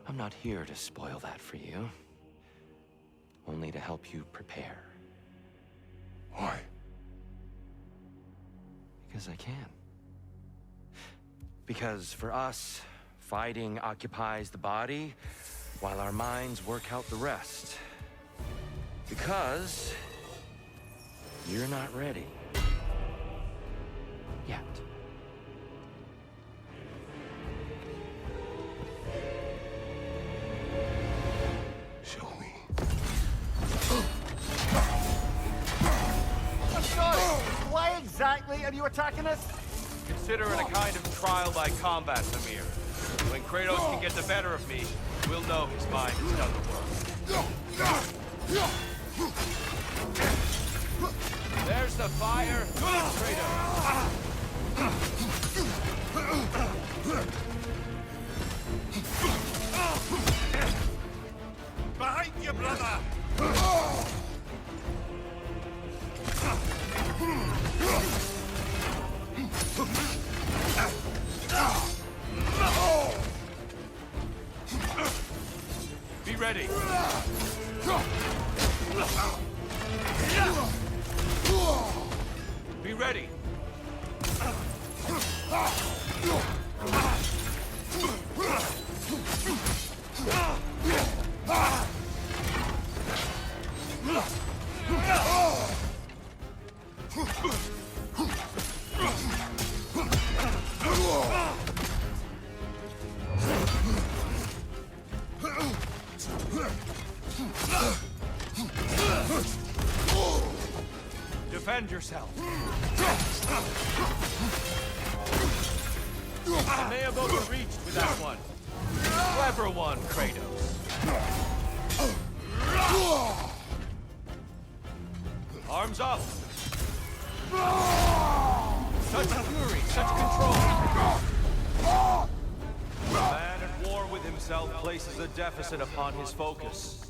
I'm not here to spoil that for you. Only to help you prepare. Why? Because I can. Because for us, fighting occupies the body, while our minds work out the rest. Because you're not ready. Yet. Activate, are you attacking us? Consider it a kind of trial by combat, Amir. When Kratos can get the better of me, we'll know his mind has done the work. There's the fire. Good, Kratos. Behind you, brother! Be ready. Be ready. Defend yourself. I may have overreached with that one. Clever one, Kratos. Arms up. Such fury, such control. A man at war with himself places a deficit upon his focus.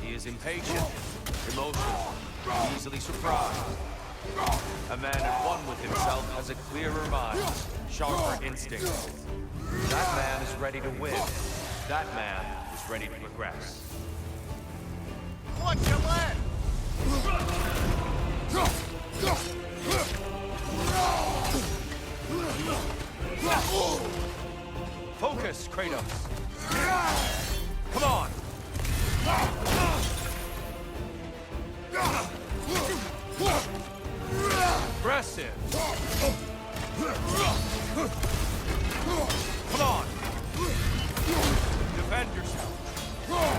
He is impatient, emotional, easily surprised. A man at one with himself has a clearer mind, sharper instincts. That man is ready to win. That man is ready to progress. Watch your left! Focus, Kratos. Come on. Aggressive. Come on. Defend yourself. Come on.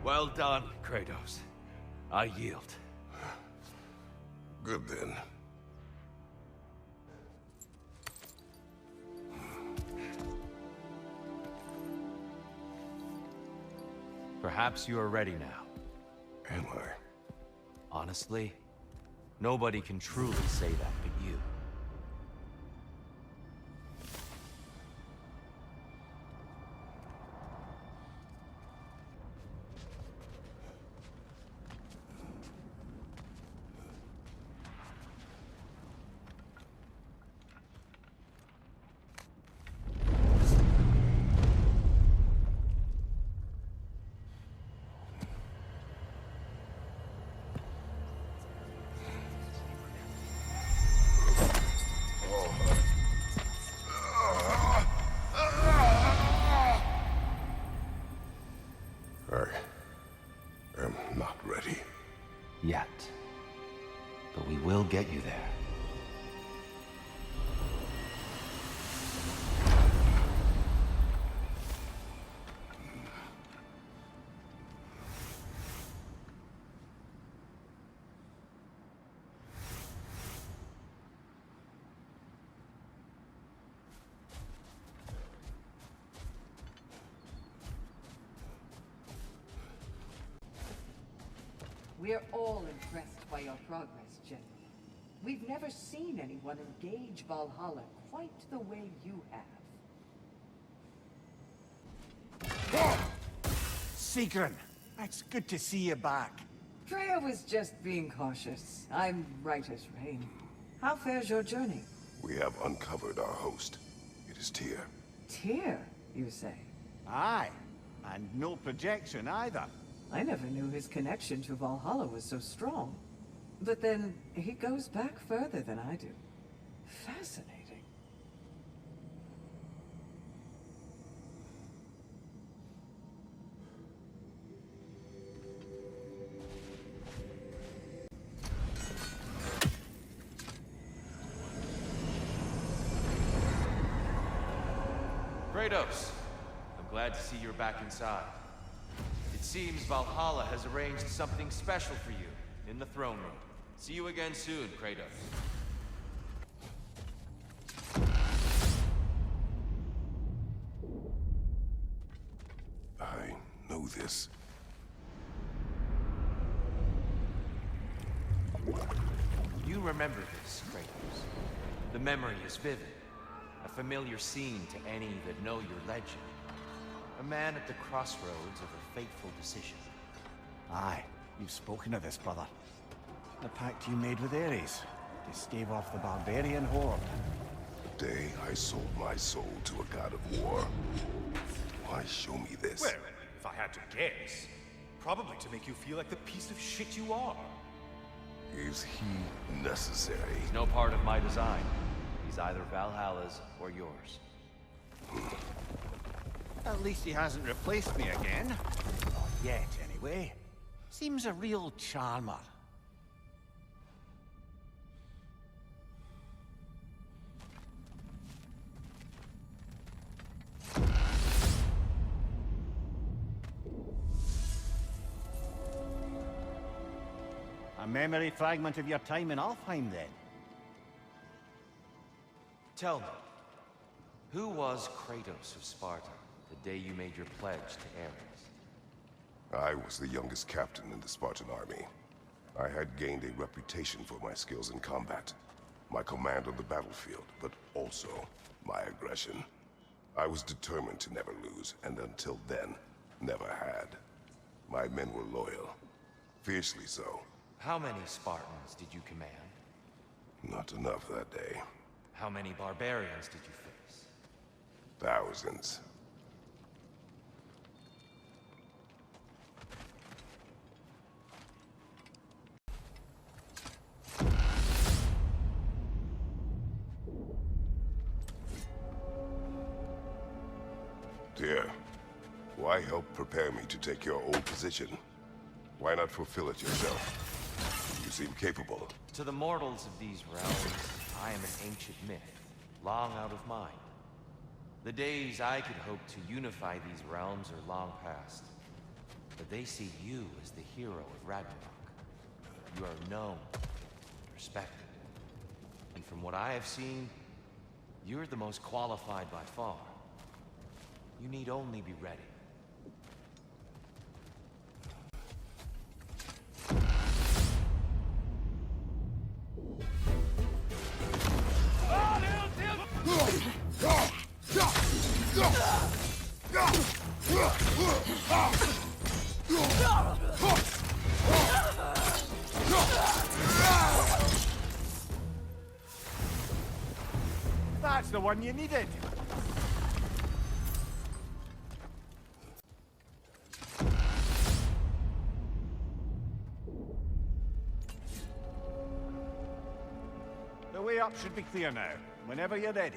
Well done, Kratos. I yield. Good then. Perhaps you are ready now. Am I? Honestly, nobody can truly say that but you. I am not ready. Yet. But we will get you there. We're all impressed by your progress, General. We've never seen anyone engage Valhalla quite the way you have. Sigrun, it's good to see you back. Freya was just being cautious. I'm right as rain. How fares your journey? We have uncovered our host. It is Tyr. Tyr, you say? Aye, and no projection either. I never knew his connection to Valhalla was so strong. But then, he goes back further than I do. Fascinating. Kratos, I'm glad to see you're back inside. It seems Valhalla has arranged something special for you in the throne room. See you again soon, Kratos. I know this. You remember this, Kratos. The memory is vivid. A familiar scene to any that know your legend. A man at the crossroads of a fateful decision. Aye, you've spoken of this, brother. The pact you made with Ares, to stave off the barbarian horde. The day I sold my soul to a god of war. Why show me this? Well, if I had to guess, probably to make you feel like the piece of shit you are. Is he necessary? He's no part of my design. He's either Valhalla's or yours. At least he hasn't replaced me again. Not yet, anyway. Seems a real charmer. A memory fragment of your time in Alfheim, then? Tell me, who was Kratos of Sparta the day you made your pledge to Ares? I was the youngest captain in the Spartan army. I had gained a reputation for my skills in combat, my command on the battlefield, but also my aggression. I was determined to never lose, and until then, never had. My men were loyal, fiercely so. How many Spartans did you command? Not enough that day. How many barbarians did you face? Thousands. Dear, why help prepare me to take your old position? Why not fulfill it yourself? You seem capable. To the mortals of these realms, I am an ancient myth, long out of mind. The days I could hope to unify these realms are long past. But they see you as the hero of Ragnarok. You are known, respected. And from what I have seen, you're the most qualified by far. You need only be ready. That's the one you needed. The way up should be clear now, whenever you're ready.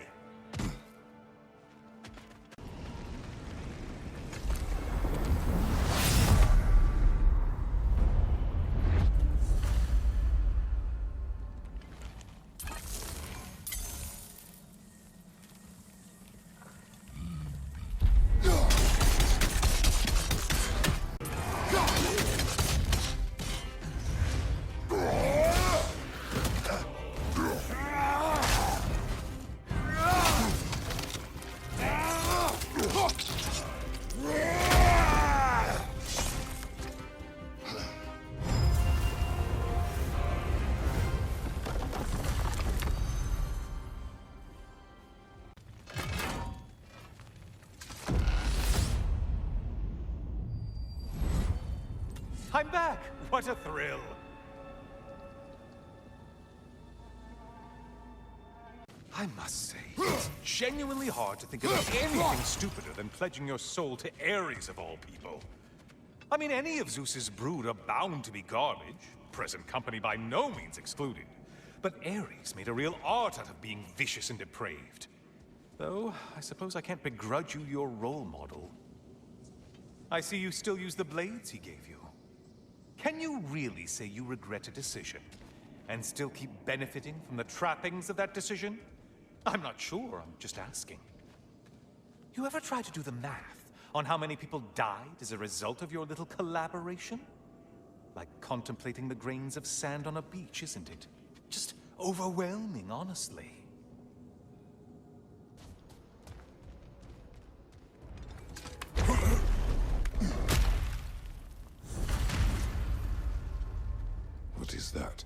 I'm back! What a thrill! I must say, it's genuinely hard to think of anything stupider than pledging your soul to Ares of all people. I mean, any of Zeus's brood are bound to be garbage, present company by no means excluded. But Ares made a real art out of being vicious and depraved. Though, I suppose I can't begrudge you your role model. I see you still use the blades he gave you. Can you really say you regret a decision, and still keep benefiting from the trappings of that decision? I'm not sure, I'm just asking. You ever try to do the math on how many people died as a result of your little collaboration? Like contemplating the grains of sand on a beach, isn't it? Just overwhelming, honestly. What is that?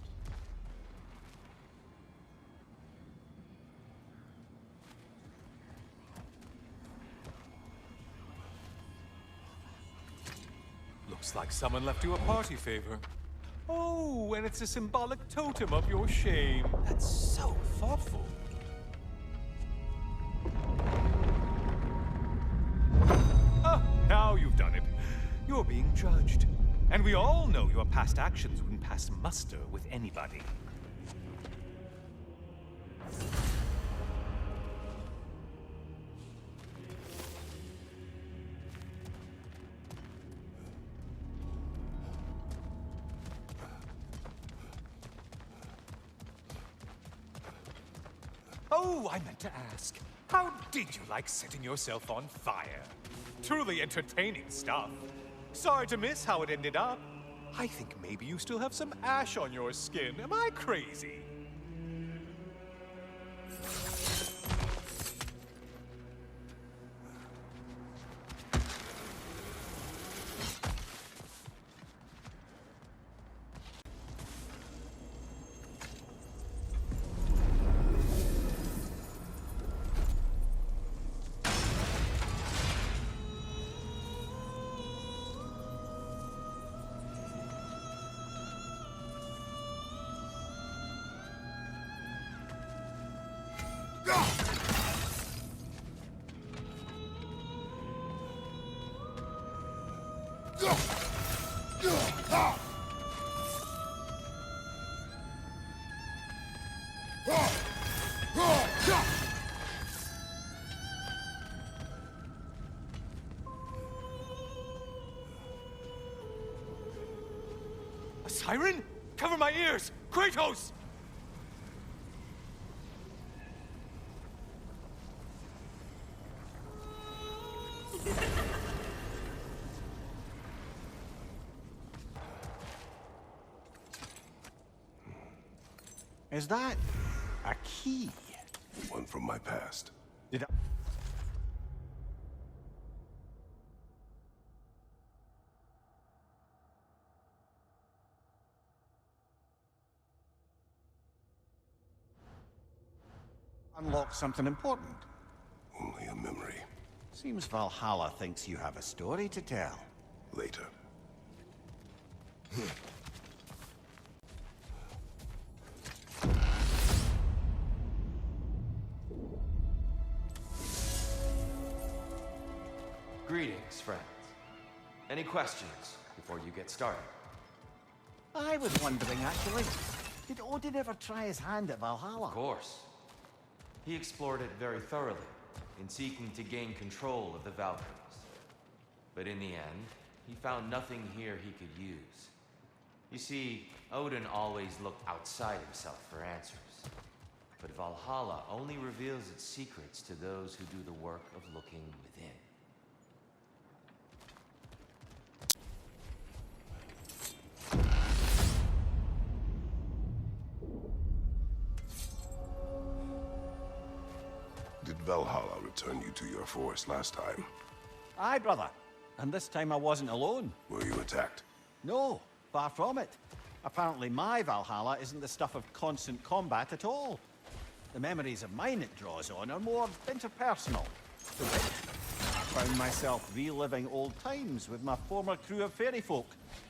Looks like someone left you a party favor. Oh, and it's a symbolic totem of your shame. That's so thoughtful. Ah, now you've done it. You're being judged. And we all know your past actions wouldn't pass muster with anybody. Oh, I meant to ask. How did you like setting yourself on fire? Truly entertaining stuff. Sorry to miss how it ended up. I think maybe you still have some ash on your skin. Am I crazy? A siren? Cover my ears! Kratos! Is that a key? One from my past. Did I... unlock something important? Only a memory. Seems Valhalla thinks you have a story to tell. Later. Greetings, friends. Any questions before you get started? I was wondering, actually. Did Odin ever try his hand at Valhalla? Of course. He explored it very thoroughly, in seeking to gain control of the Valkyries. But in the end, he found nothing here he could use. You see, Odin always looked outside himself for answers. But Valhalla only reveals its secrets to those who do the work of looking within. Did Valhalla return you to your forest last time? Aye, brother. And this time I wasn't alone. Were you attacked? No, far from it. Apparently my Valhalla isn't the stuff of constant combat at all. The memories of mine it draws on are more interpersonal. The wit, found myself reliving old times with my former crew of fairy folk.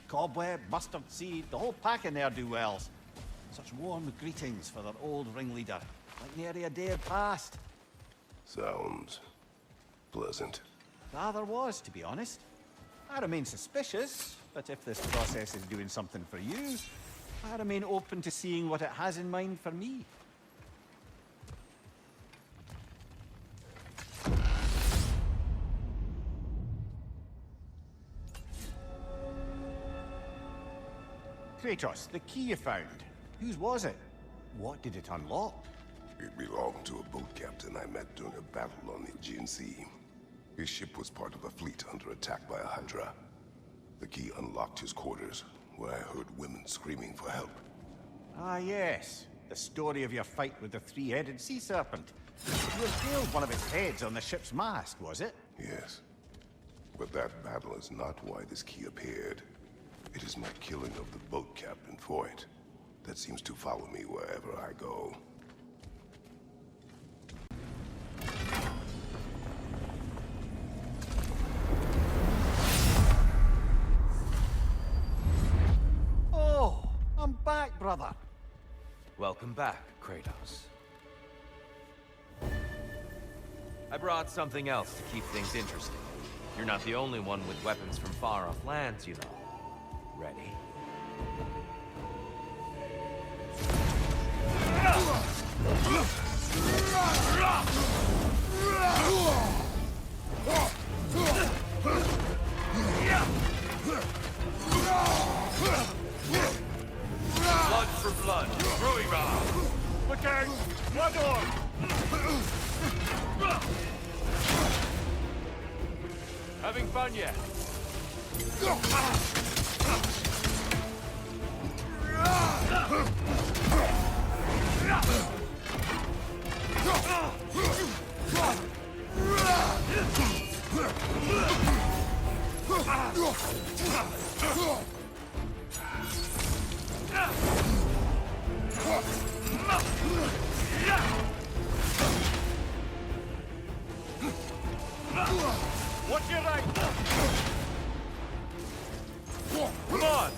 Cobweb, mustard seed, the whole pack of ne'er-do-wells. Such warm greetings for their old ringleader, like nary a day had passed. Sounds pleasant. Rather was, to be honest. I remain suspicious, but if this process is doing something for you, I remain open to seeing what it has in mind for me. Kratos, the key you found. Whose was it? What did it unlock? It belonged to a boat captain I met during a battle on the Aegean Sea. His ship was part of a fleet under attack by a Hydra. The key unlocked his quarters, where I heard women screaming for help. Ah, yes. The story of your fight with the three-headed sea serpent. You impaled one of its heads on the ship's mast, was it? Yes. But that battle is not why this key appeared. It is my killing of the boat captain for it that seems to follow me wherever I go. Oh, I'm back, brother. Welcome back, Kratos. I brought something else to keep things interesting. You're not the only one with weapons from far-off lands, you know. Ready? Blood for blood, Ruira! Look out! Blood on! Having fun yet? Watch your right! Come on!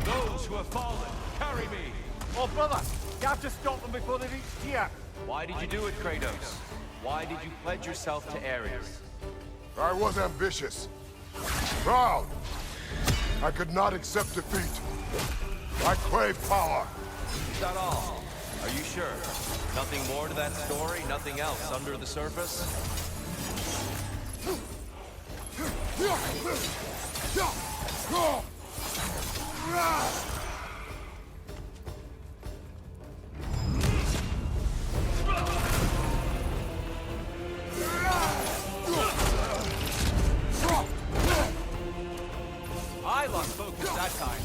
Those who have fallen, carry me! Oh, brother! You have to stop them before they reach here! Why did you do it, Kratos? Why did you pledge yourself to Ares? I was ambitious. Proud. I could not accept defeat. I crave power. Is that all? Are you sure? Nothing more to that story? Nothing else under the surface? I lost focus that time.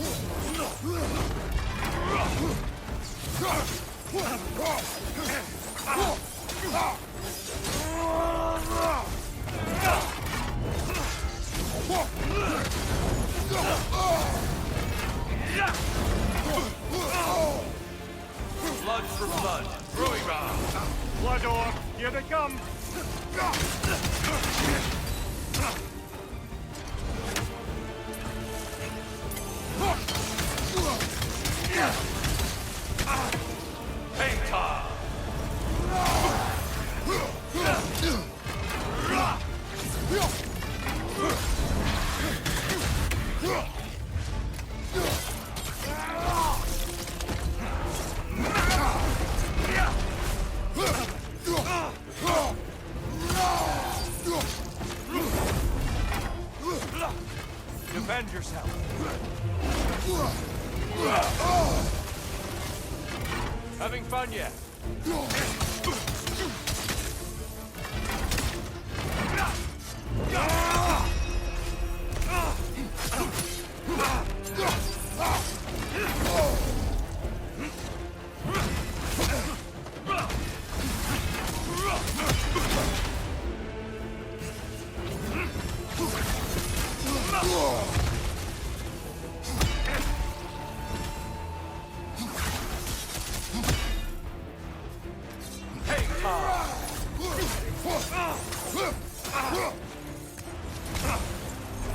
Blood for blood, Ruira! Blood orb! Here they come! Hang time! Having fun yet?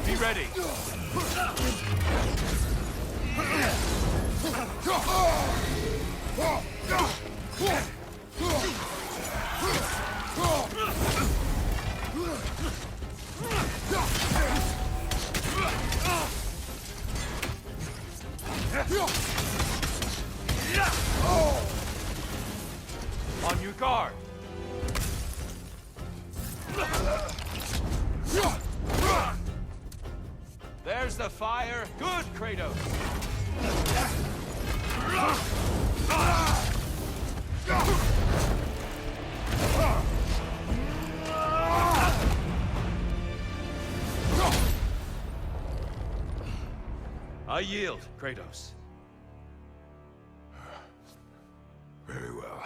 Be ready. On your guard. There's the fire. Good, Kratos. I yield, Kratos. Very well.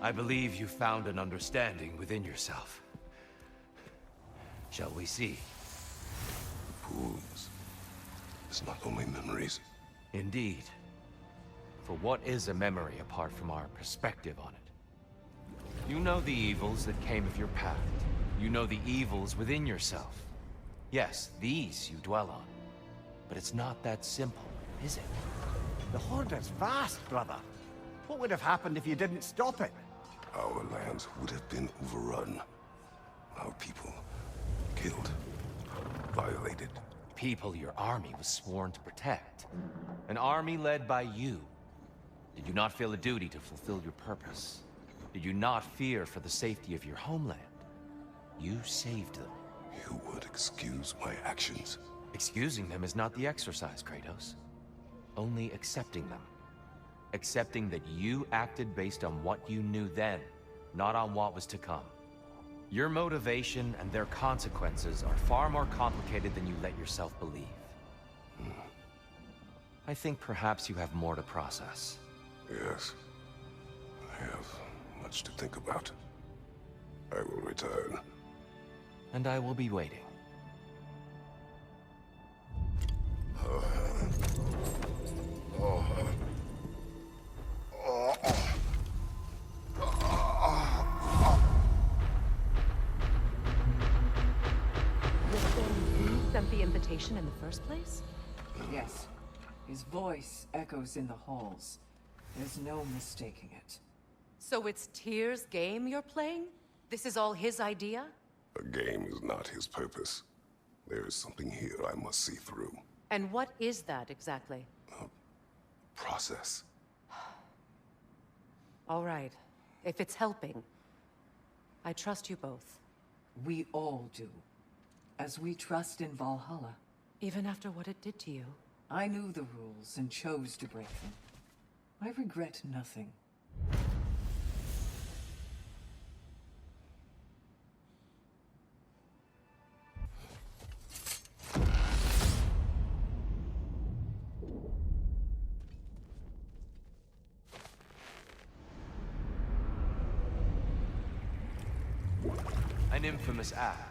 I believe you found an understanding within yourself. Shall we see? Fools. It's not only memories. Indeed. For what is a memory apart from our perspective on it? You know the evils that came of your path. You know the evils within yourself. Yes, these you dwell on. But it's not that simple, is it? The Horde is vast, brother. What would have happened if you didn't stop it? Our lands would have been overrun. Our people killed, violated. People your army was sworn to protect. An army led by you. Did you not feel a duty to fulfill your purpose? Did you not fear for the safety of your homeland? You saved them. You would excuse my actions. Excusing them is not the exercise, Kratos. Only accepting them. Accepting that you acted based on what you knew then, not on what was to come. Your motivation and their consequences are far more complicated than you let yourself believe. I think perhaps you have more to process. Yes. I have much to think about. I will return. And I will be waiting. Sent the invitation in the first place? Yes. His voice echoes in the halls. There's no mistaking it. So it's Tyr's game you're playing? This is all his idea? A game is not his purpose. There is something here I must see through. And what is that exactly? Process. All right. If it's helping, I trust you both. We all do. As we trust in Valhalla. Even after what it did to you. I knew the rules and chose to break them. I regret nothing. An infamous act.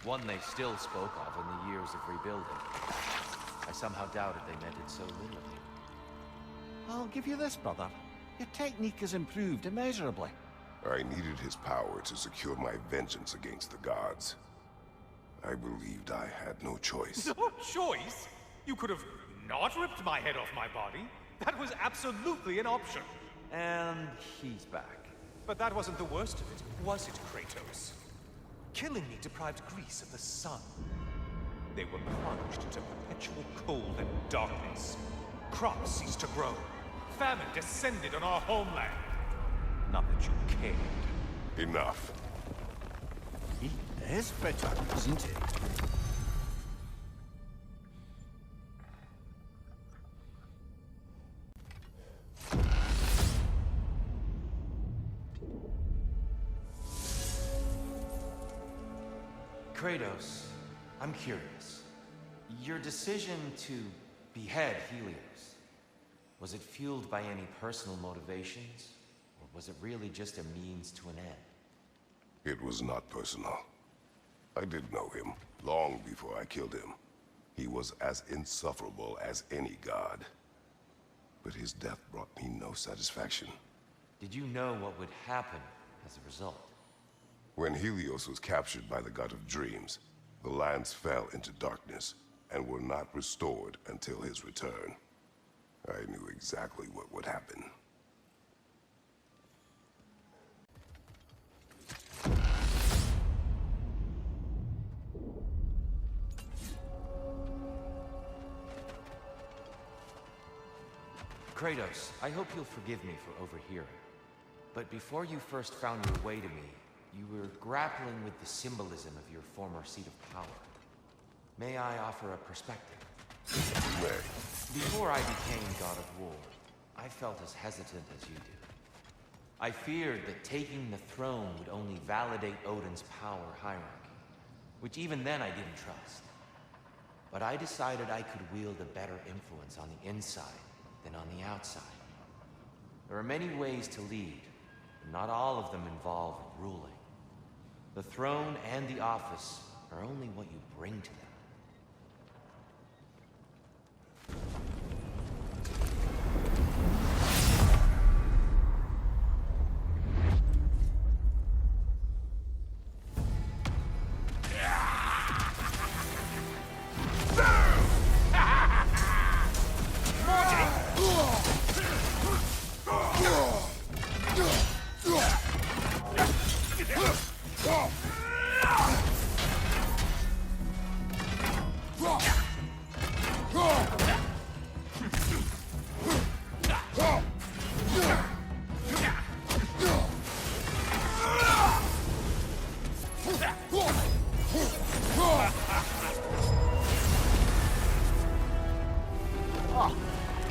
One they still spoke of in the years of rebuilding. I somehow doubted they meant it so literally. I'll give you this, brother. Your technique has improved immeasurably. I needed his power to secure my vengeance against the gods. I believed I had no choice. No choice? You could have not ripped my head off my body. That was absolutely an option. And he's back. But that wasn't the worst of it, was it, Kratos? Killing me deprived Greece of the sun. They were plunged into perpetual cold and darkness. Crops ceased to grow. Famine descended on our homeland. Not that you cared. Enough. Eat is bitter, isn't it? Kratos, I'm curious. Your decision to behead Helios, was it fueled by any personal motivations? Or was it really just a means to an end? It was not personal. I did know him, long before I killed him. He was as insufferable as any god. But his death brought me no satisfaction. Did you know what would happen as a result? When Helios was captured by the god of dreams, the lands fell into darkness and were not restored until his return. I knew exactly what would happen. Kratos, I hope you'll forgive me for overhearing. But before you first found your way to me, you were grappling with the symbolism of your former seat of power. May I offer a perspective? You may. Before I became God of War, I felt as hesitant as you did. I feared that taking the throne would only validate Odin's power hierarchy, which even then I didn't trust. But I decided I could wield a better influence on the inside than on the outside. There are many ways to lead, but not all of them involve ruling. The throne and the office are only what you bring to them.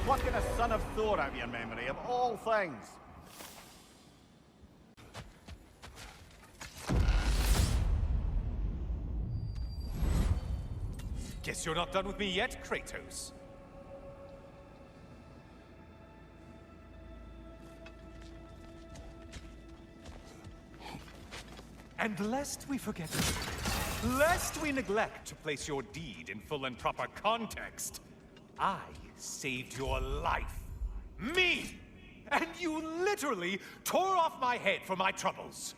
Plucking a son of Thor out of your memory, of all things. Guess you're not done with me yet, Kratos. And lest we forget, lest we neglect to place your deed in full and proper context, I saved your life. Me! And you literally tore off my head for my troubles.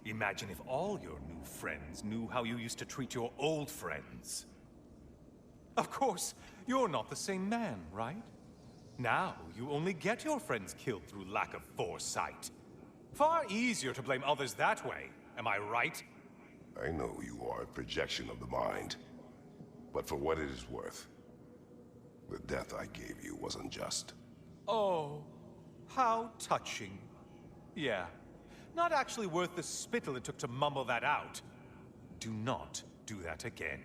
Imagine if all your new friends knew how you used to treat your old friends. Of course, you're not the same man, right? Now, you only get your friends killed through lack of foresight. Far easier to blame others that way, am I right? I know you are a projection of the mind, but for what it is worth, the death I gave you was unjust. Oh, how touching. Yeah, not actually worth the spittle it took to mumble that out. Do not do that again.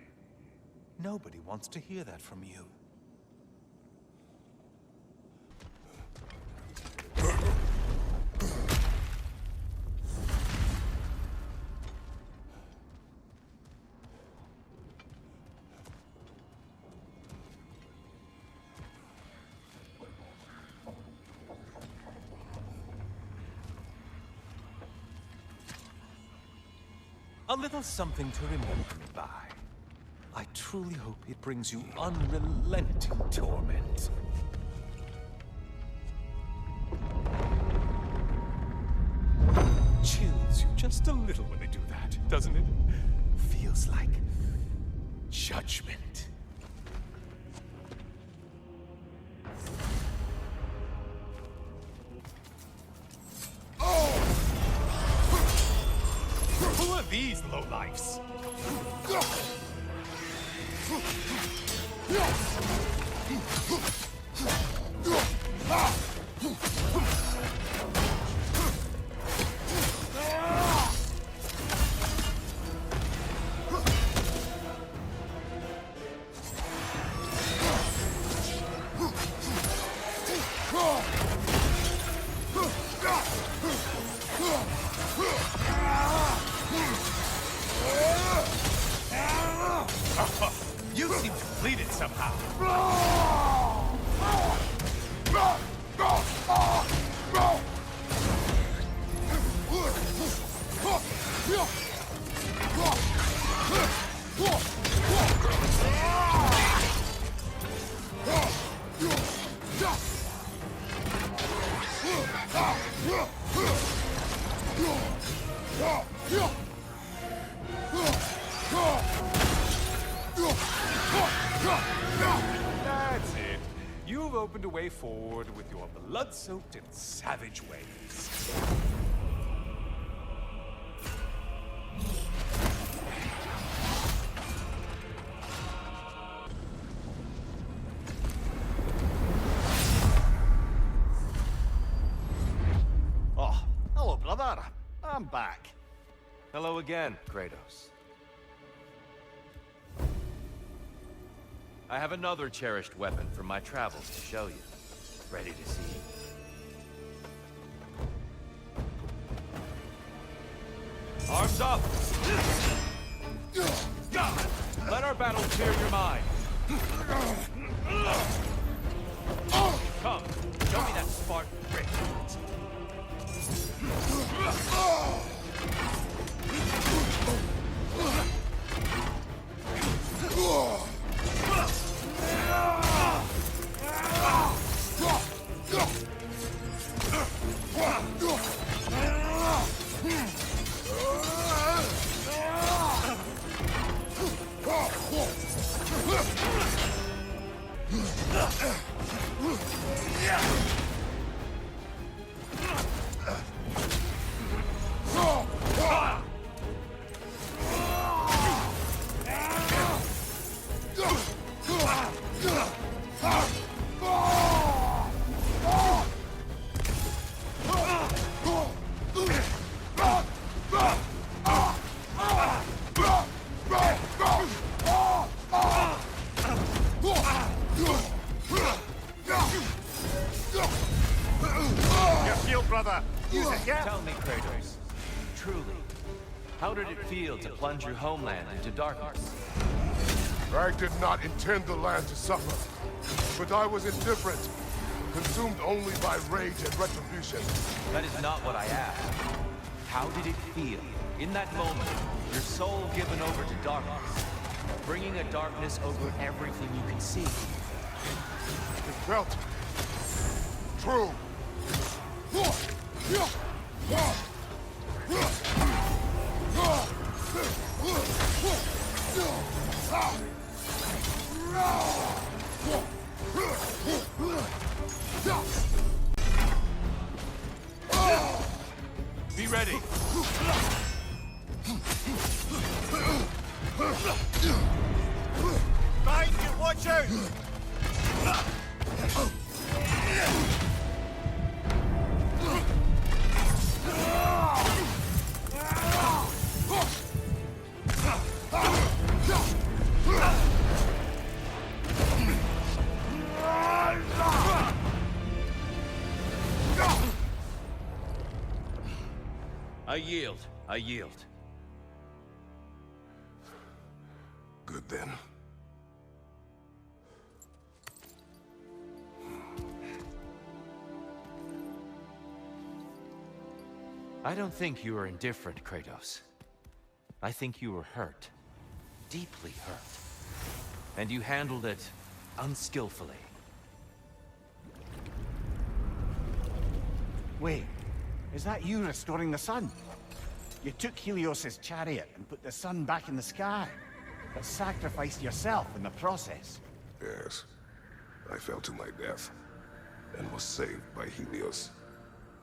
Nobody wants to hear that from you. A little something to remember me by. I truly hope it brings you unrelenting torment. Chills you just a little when they do that, doesn't it? Feels like judgment. Who are these lowlifes? That's it. You've opened a way forward with your blood-soaked and savage ways. Oh, hello, brother. I'm back. Hello again, Kratos. I have another cherished weapon from my travels to show you. Ready to see? Arms up! Let our battle clear your mind. Come, show me that Spartan grit. Tell me, Kratos, truly, how did it feel to plunge your homeland into darkness? I did not intend the land to suffer, but I was indifferent, consumed only by rage and retribution. That is not what I asked. How did it feel, in that moment, your soul given over to darkness, bringing a darkness over everything you can see? It felt true. Be ready. Behind you, watch out! I yield. Good then. I don't think you were indifferent, Kratos. I think you were hurt. Deeply hurt. And you handled it unskillfully. Wait, is that you restoring the sun? You took Helios's chariot and put the sun back in the sky, but sacrificed yourself in the process. Yes. I fell to my death, and was saved by Helios.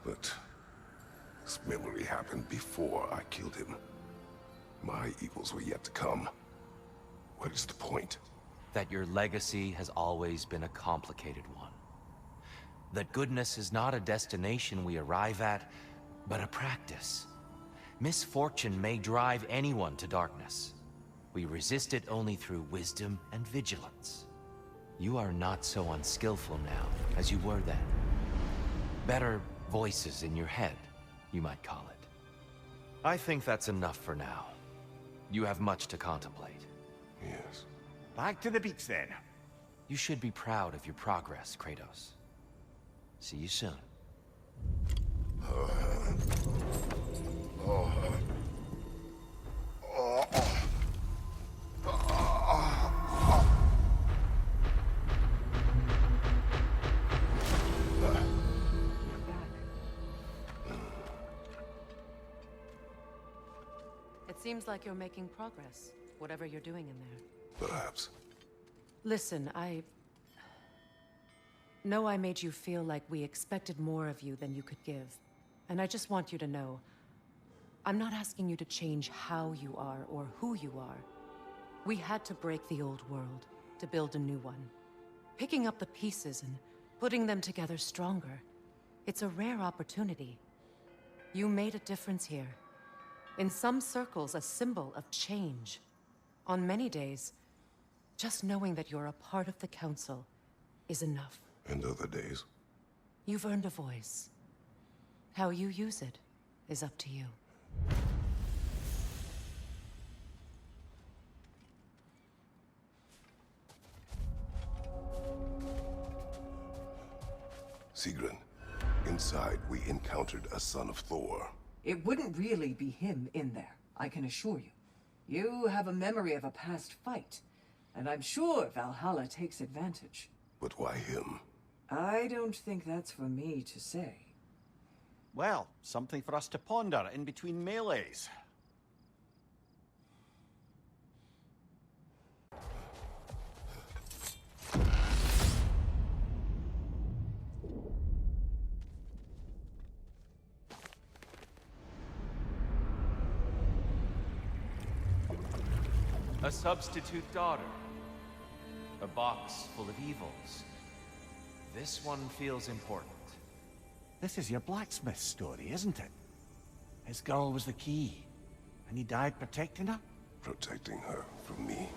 But this memory happened before I killed him. My evils were yet to come. What is the point? That your legacy has always been a complicated one. That goodness is not a destination we arrive at, but a practice. Misfortune may drive anyone to darkness. We resist it only through wisdom and vigilance. You are not so unskillful now as you were then. Better voices in your head, you might call it. I think that's enough for now. You have much to contemplate. Yes. Back to the beach then. You should be proud of your progress, Kratos. See you soon. It seems like you're making progress, whatever you're doing in there. Perhaps. Listen, I know I made you feel like we expected more of you than you could give. And I just want you to know, I'm not asking you to change how you are or who you are. We had to break the old world to build a new one. Picking up the pieces and putting them together stronger. It's a rare opportunity. You made a difference here. In some circles, a symbol of change. On many days, just knowing that you're a part of the Council is enough. And other days? You've earned a voice. How you use it is up to you. Sigrun, inside we encountered a son of Thor. It wouldn't really be him in there, I can assure you. You have a memory of a past fight, and I'm sure Valhalla takes advantage. But why him? I don't think that's for me to say. Well, something for us to ponder in between melees. A substitute daughter. A box full of evils. This one feels important. This is your blacksmith story, isn't it? His girl was the key, and he died protecting her? Protecting her from me.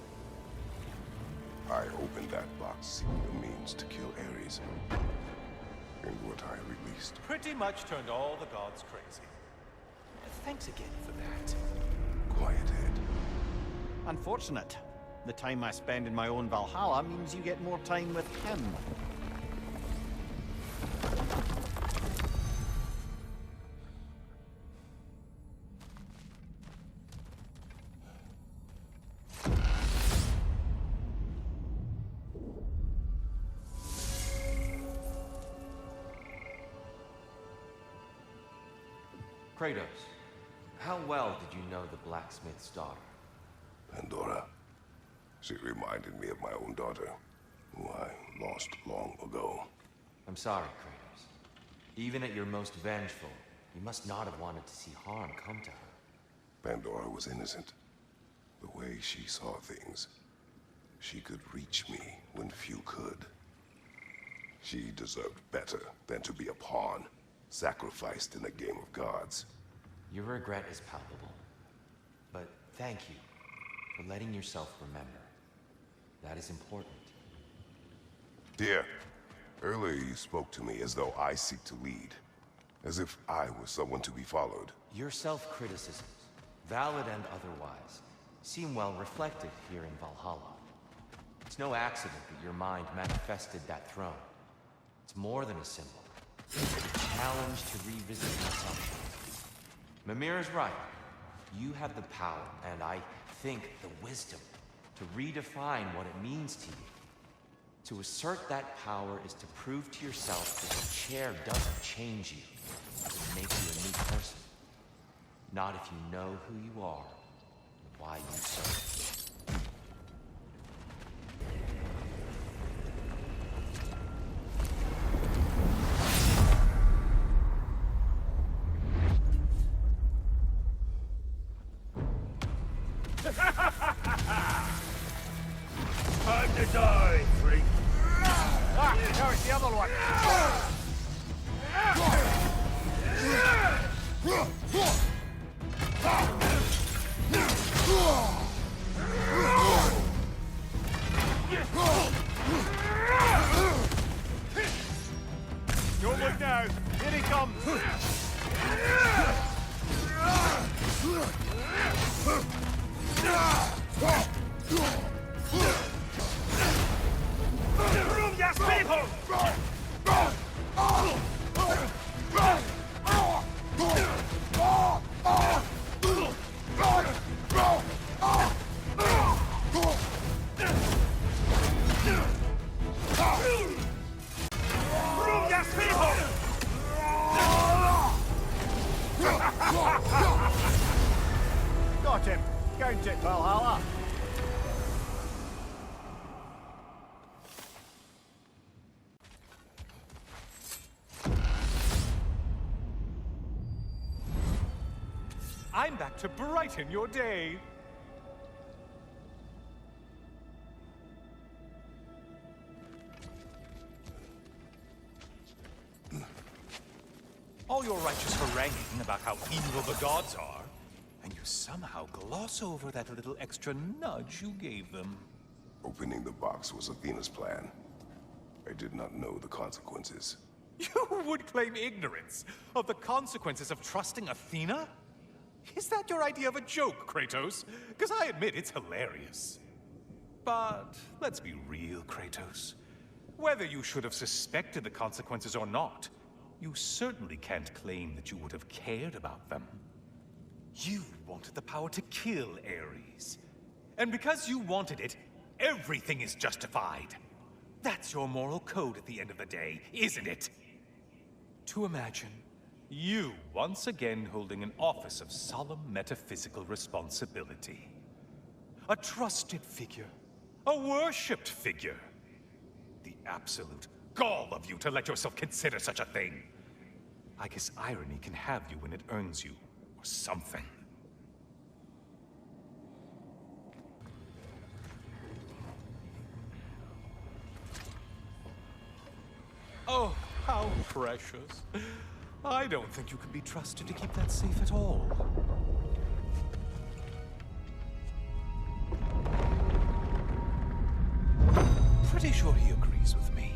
I opened that box seeking the means to kill Ares. And what I released. Pretty much turned all the gods crazy. Thanks again for that. Quiet head. Unfortunate. The time I spend in my own Valhalla means you get more time with him. Kratos, how well did you know the blacksmith's daughter? Pandora. She reminded me of my own daughter, who I lost long ago. I'm sorry, Kratos. Even at your most vengeful, you must not have wanted to see harm come to her. Pandora was innocent. The way she saw things, she could reach me when few could. She deserved better than to be a pawn, sacrificed in a game of gods. Your regret is palpable. But thank you for letting yourself remember. That is important. Dear, earlier you spoke to me as though I seek to lead. As if I was someone to be followed. Your self-criticisms, valid and otherwise, seem well reflected here in Valhalla. It's no accident that your mind manifested that throne. It's more than a symbol. It's a challenge to revisit an assumption. Mimir is right. You have the power, and I think the wisdom, to redefine what it means to you. To assert that power is to prove to yourself that the chair doesn't change you. It makes you a new person. Not if you know who you are and why you serve. Time to die, freak! Ah, now it's the other one! Don't look now! Here he comes! him. Count it, Valhalla. I'm back to brighten your day. All your righteous haranguing about how evil the gods are, and you somehow gloss over that little extra nudge you gave them. Opening the box was Athena's plan. I did not know the consequences. You would claim ignorance of the consequences of trusting Athena? Is that your idea of a joke, Kratos? Because I admit it's hilarious. But let's be real, Kratos. Whether you should have suspected the consequences or not, you certainly can't claim that you would have cared about them. You wanted the power to kill Ares. And because you wanted it, everything is justified. That's your moral code at the end of the day, isn't it? To imagine you once again holding an office of solemn metaphysical responsibility. A trusted figure. A worshipped figure. The absolute gall of you to let yourself consider such a thing. I guess irony can have you when it earns you, or something. Oh, how precious. I don't think you can be trusted to keep that safe at all. Pretty sure he agrees with me.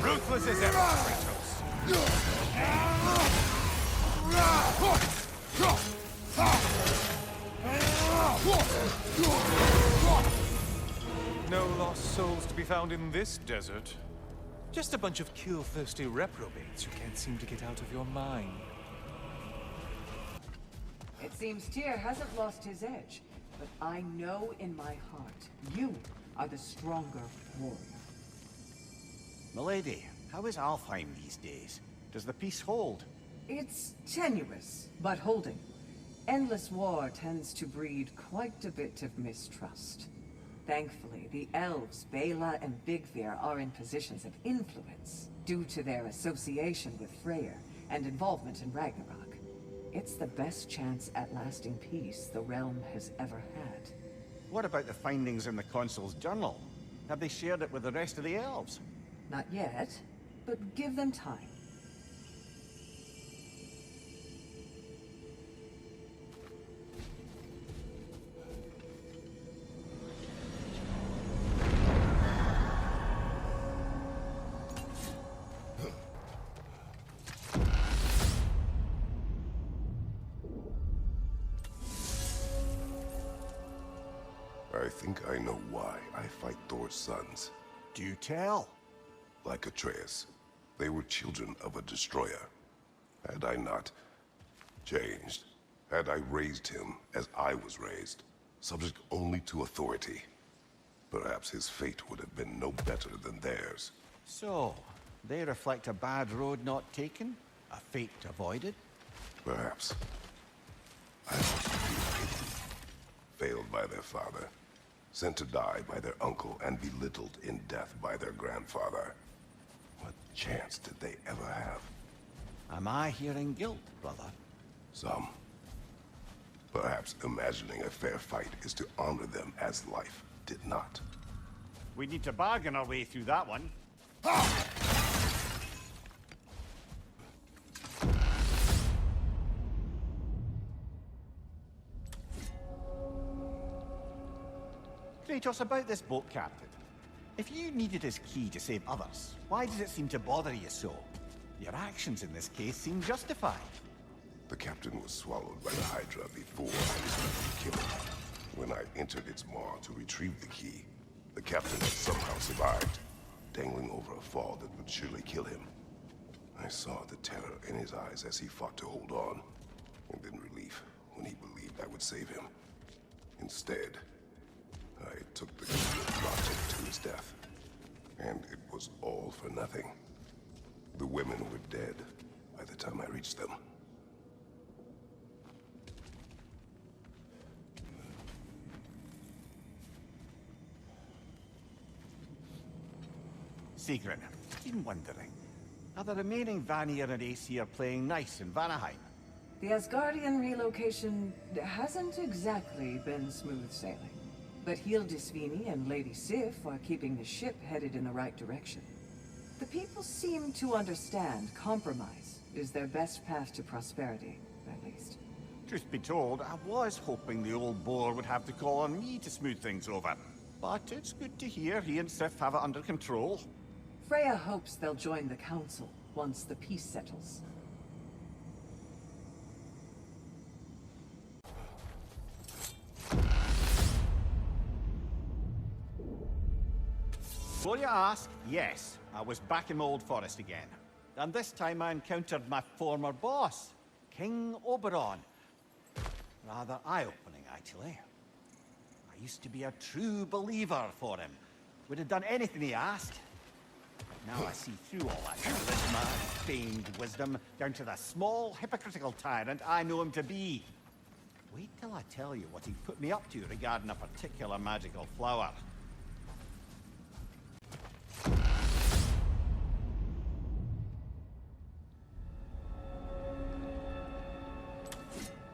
Ruthless as ever, Kratos. No lost souls to be found in this desert. Just a bunch of kill-thirsty reprobates who can't seem to get out of your mind. It seems Tyr hasn't lost his edge, but I know in my heart, you are the stronger warrior. Milady, how is Alfheim these days? Does the peace hold? It's tenuous, but holding. Endless war tends to breed quite a bit of mistrust. Thankfully, the elves, Bela and Bigvir, are in positions of influence due to their association with Freyr and involvement in Ragnarok. It's the best chance at lasting peace the realm has ever had. What about the findings in the consul's journal? Have they shared it with the rest of the elves? Not yet, but give them time. I think I know why I fight Thor's sons. Do tell. Like Atreus, they were children of a destroyer. Had I not changed, had I raised him as I was raised, subject only to authority, perhaps his fate would have been no better than theirs. So, they reflect a bad road not taken? A fate avoided? Perhaps. I also feel pity. Failed by their father, sent to die by their uncle, and belittled in death by their grandfather. What chance did they ever have? Am I hearing guilt, brother? Some. Perhaps imagining a fair fight is to honor them as life did not. We need to bargain our way through that one. Kratos, about this boat captain. If you needed his key to save others, why does it seem to bother you so? Your actions in this case seem justified. The captain was swallowed by the Hydra before I was ready to kill him. When I entered its maw to retrieve the key, the captain had somehow survived, dangling over a fall that would surely kill him. I saw the terror in his eyes as he fought to hold on, and then relief when he believed I would save him. Instead, I took the key and dropped him to his death. And it was all for nothing. The women were dead by the time I reached them. Sigrun, been wondering, are the remaining Vanir and Aesir playing nice in Vanaheim? The Asgardian relocation hasn't exactly been smooth sailing. But Hildisvini and Lady Sif are keeping the ship headed in the right direction. The people seem to understand compromise is their best path to prosperity, at least. Truth be told, I was hoping the old boar would have to call on me to smooth things over. But it's good to hear he and Sif have it under control. Freya hopes they'll join the council once the peace settles. Before you ask, yes, I was back in my old forest again. And this time I encountered my former boss, King Oberon. Rather eye-opening, actually. I used to be a true believer for him. Would have done anything he asked. But now I see through all that charisma and feigned wisdom, down to the small, hypocritical tyrant I know him to be. Wait till I tell you what he put me up to regarding a particular magical flower.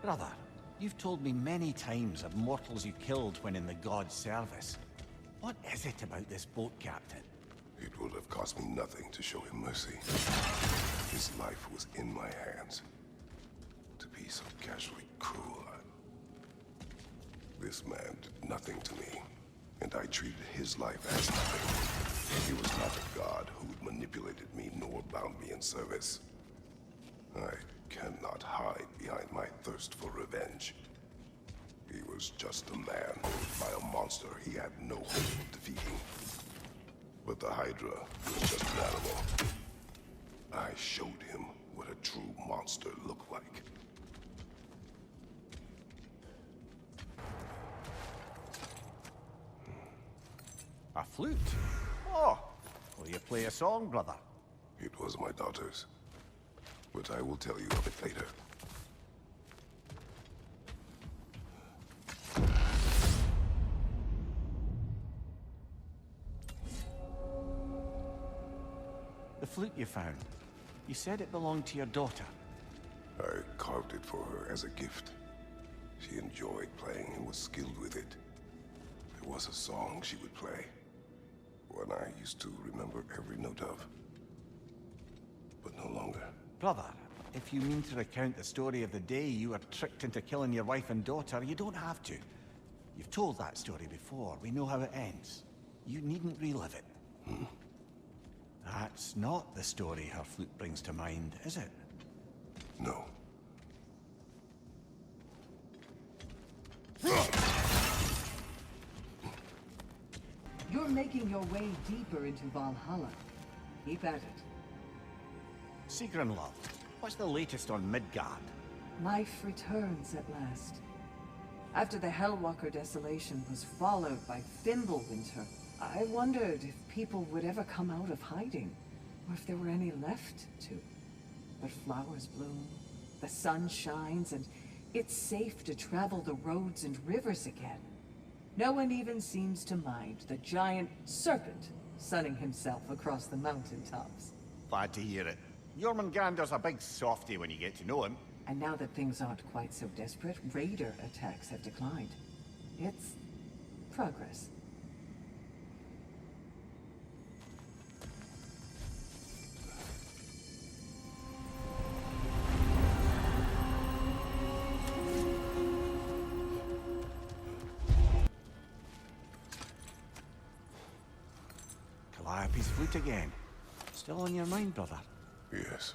Brother, you've told me many times of mortals you killed when in the god's service. What is it about this boat captain? It would have cost me nothing to show him mercy. His life was in my hands. To be so casually cruel. This man did nothing to me, and I treated his life as nothing. He was not a god who had manipulated me nor bound me in service. I cannot hide behind my thirst for revenge. He was just a man by a monster he had no hope of defeating. But the Hydra was just an animal. I showed him what a true monster looked like. A flute? Oh, will you play a song, brother? It was my daughter's. But I will tell you of it later. The flute you found. You said it belonged to your daughter. I carved it for her as a gift. She enjoyed playing and was skilled with it. It was a song she would play. One I used to remember every note of. But no longer. Brother, if you mean to recount the story of the day you were tricked into killing your wife and daughter, you don't have to. You've told that story before. We know how it ends. You needn't relive it. Hmm? That's not the story her flute brings to mind, is it? No. You're making your way deeper into Valhalla. Keep at it. Sigrun, love, what's the latest on Midgard? Life returns at last. After the Hellwalker desolation was followed by Fimbulwinter, I wondered if people would ever come out of hiding, or if there were any left to. But flowers bloom, the sun shines, and it's safe to travel the roads and rivers again. No one even seems to mind the giant serpent sunning himself across the mountaintops. Glad to hear it. Jormungandr's a big softy when you get to know him. And now that things aren't quite so desperate, raider attacks have declined. It's progress. Calliope's flute again. Still on your mind, brother? Yes.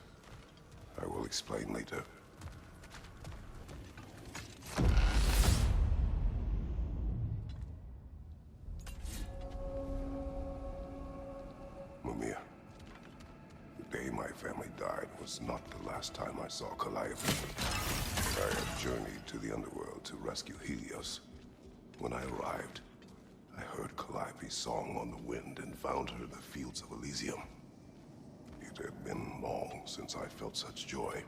I will explain later. Mumia, the day my family died was not the last time I saw Calliope. I had journeyed to the underworld to rescue Helios. When I arrived, I heard Calliope's song on the wind and found her in the fields of Elysium. It had been long since I felt such joy.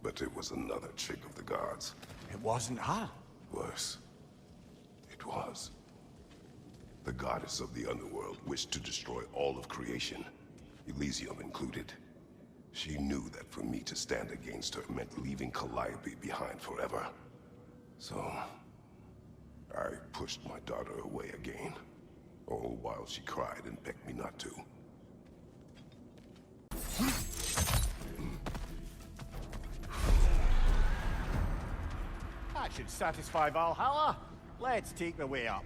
But it was another trick of the gods. It wasn't her. Worse. It was. The goddess of the underworld wished to destroy all of creation, Elysium included. She knew that for me to stand against her meant leaving Calliope behind forever. So, I pushed my daughter away again, all while she cried and begged me not to. That should satisfy Valhalla. Let's take the way up.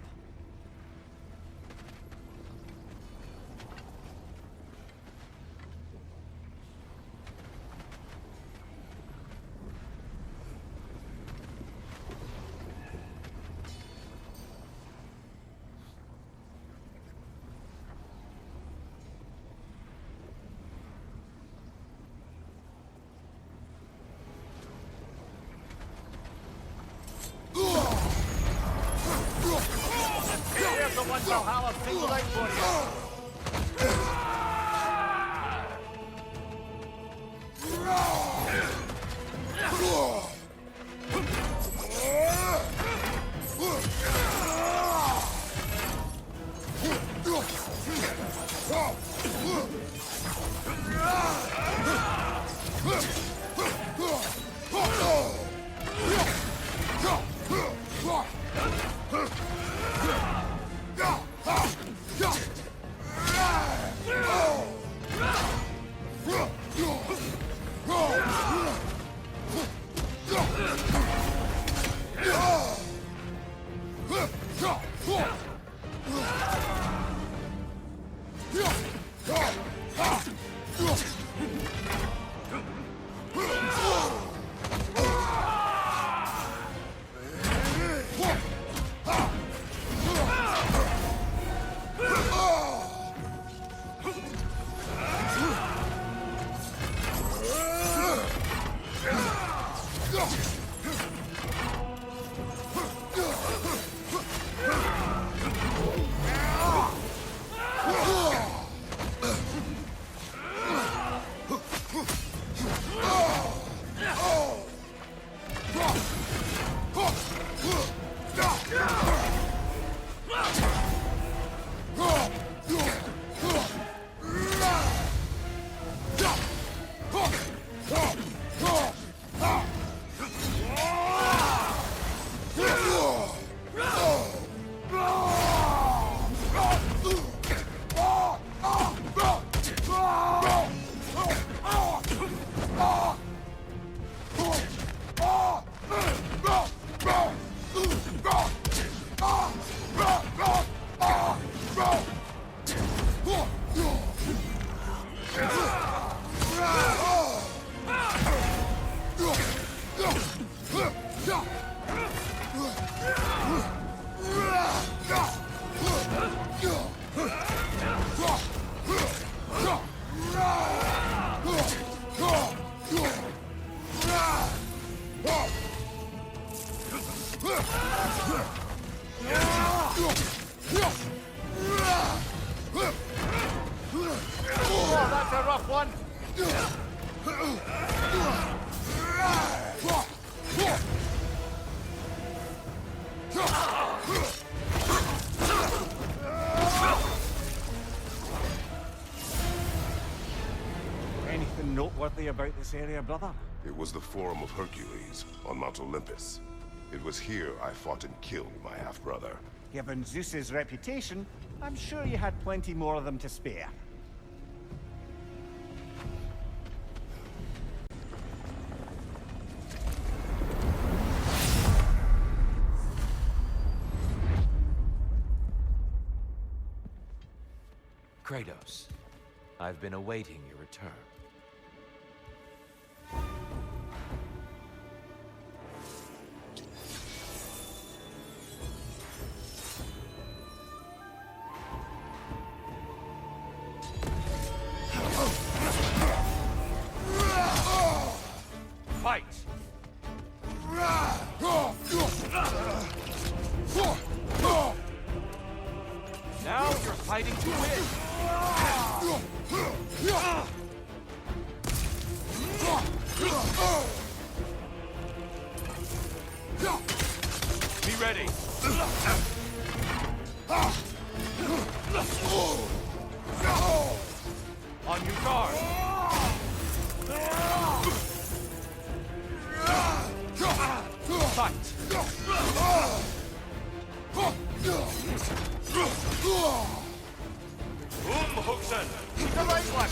Here's the one Valhalla singled out for you. Oh, that's a rough one. Anything noteworthy about this area, brother? It was the Forum of Hercules on Mount Olympus. It was here I fought and killed my half-brother. Given Zeus's reputation, I'm sure you had plenty more of them to spare. Kratos, I've been awaiting your return. Fight! Now you're fighting to win! Be ready! On your guard! Fight! Hookson! The right one!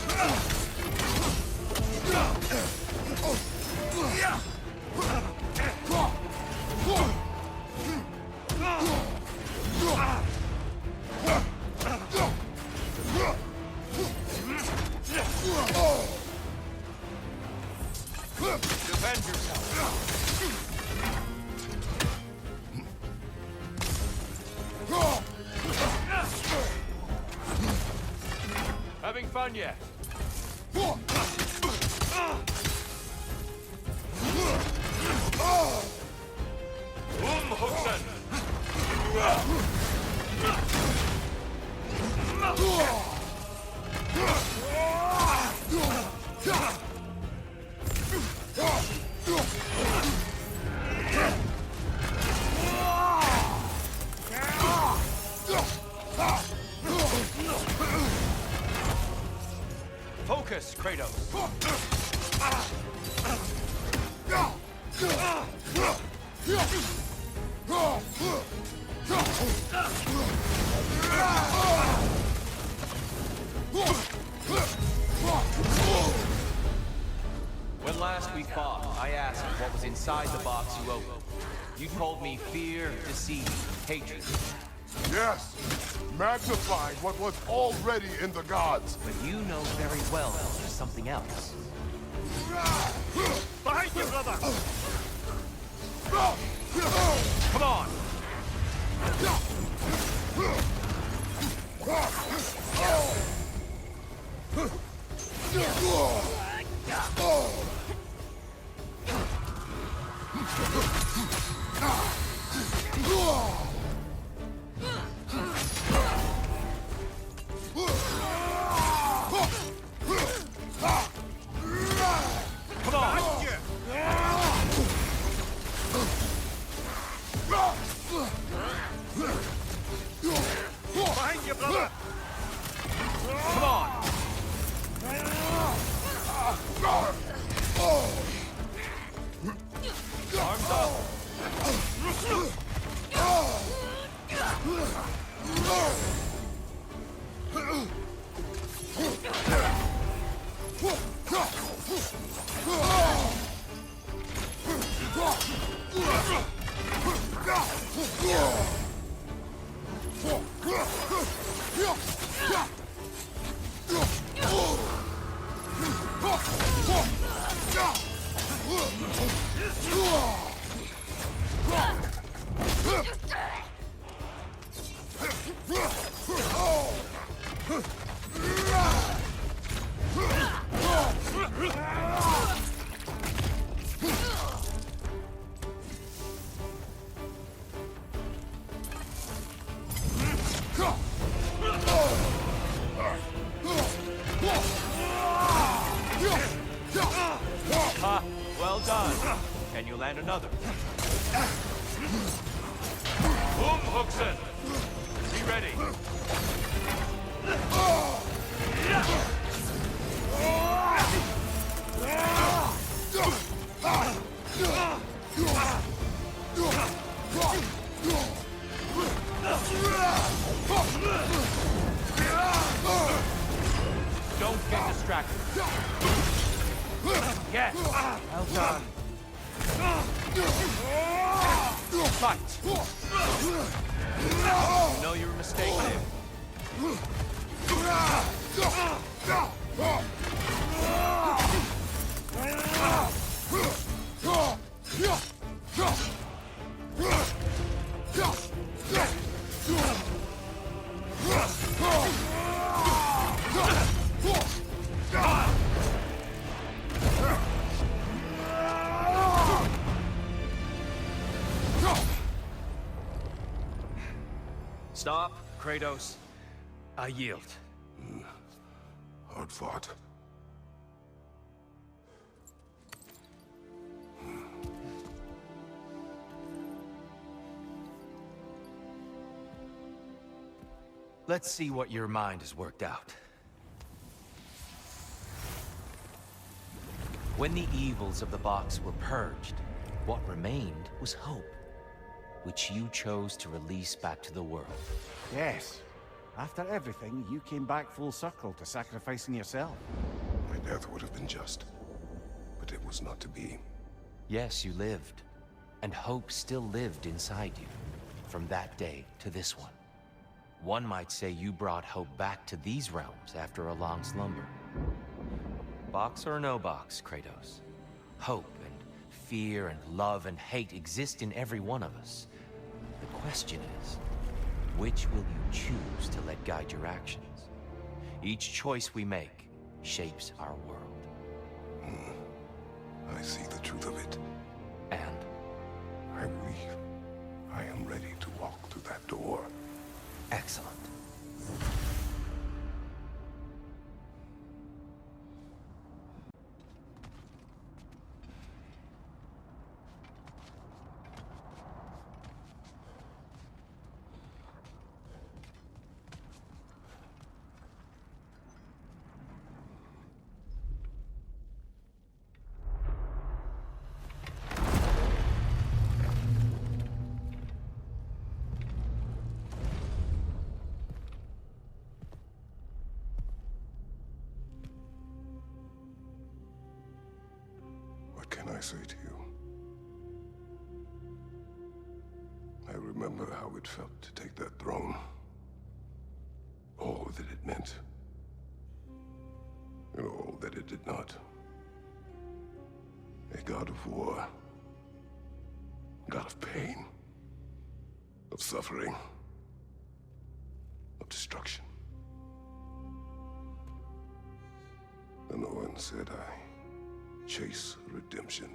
Defend yourself! Having fun yet? Hookson! Focus, Kratos! When last we fought, I asked what was inside the box you opened. You told me fear, deceit, hatred. Yes! Magnifying what was already in the gods! But you know very well there's something else. Behind you, brother! Come on! Come on! Behind you, brother! Come on! Arms up! and another. Hookson! Be ready. Don't get distracted. Yes! Well done. Fight! You know your mistake there. Stop, Kratos. I yield. Hard fought. Let's see what your mind has worked out. When the evils of the box were purged, what remained was hope, which you chose to release back to the world. Yes. After everything, you came back full circle to sacrificing yourself. My death would have been just, but it was not to be. Yes, you lived, and hope still lived inside you, from that day to this one. One might say you brought hope back to these realms after a long slumber. Box or no box, Kratos. Hope and fear and love and hate exist in every one of us. The question is, which will you choose to let guide your actions? Each choice we make shapes our world. I see the truth of it. And? I believe I am ready to walk through that door. Excellent. What can I say to you? I remember how it felt to take that throne. All that it meant. And all that it did not. A god of war. God of pain. Of suffering. Of destruction. And no one said I chase redemption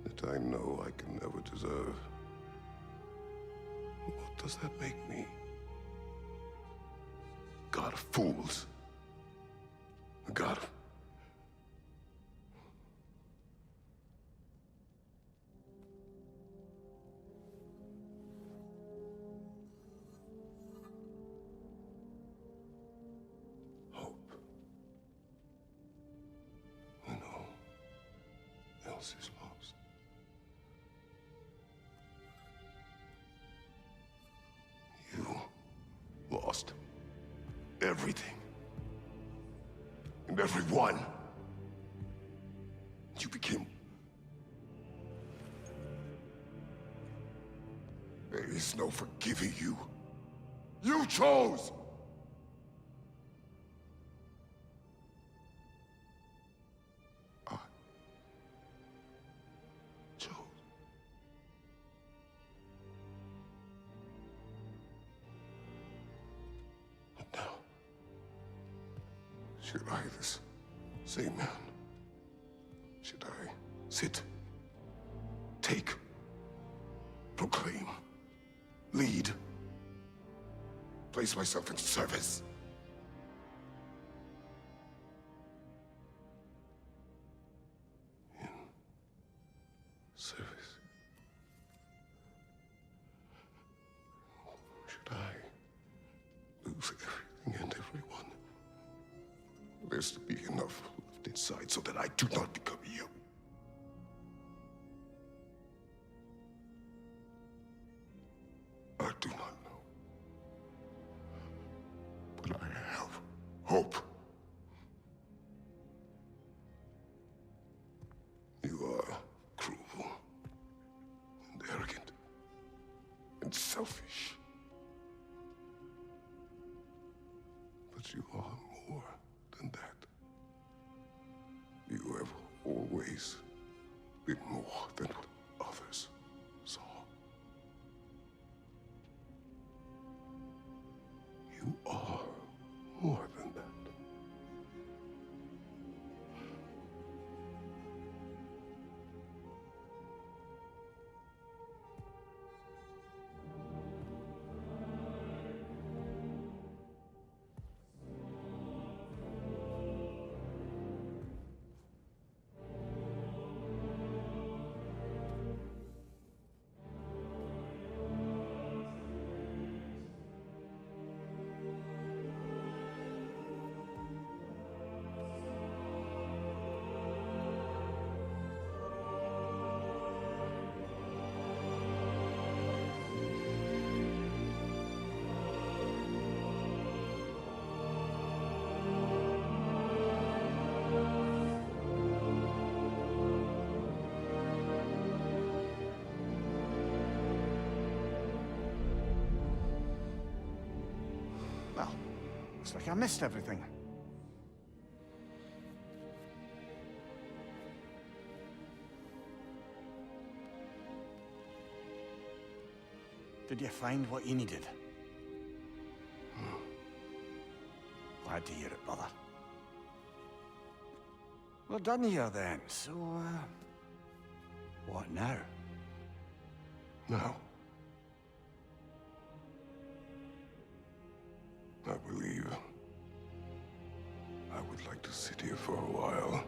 that I know I can never deserve. What does that make me? God of fools. A god of... hope. When all else is lost. You lost everything. And everyone. You became... There is no forgiving you. You chose! I chose. But now, should I, this same man, should I sit, take, proclaim, lead, place myself in service? In There's to be enough left inside so that I do not become you. I do not know. But I have hope. You are cruel and arrogant and selfish. But you are more than that. You have always been more than what others saw. You are more than that. Well, looks like I missed everything. Did you find what you needed? Glad to hear it, brother. We're done here then, so, what now? Now, I believe I would like to sit here for a while.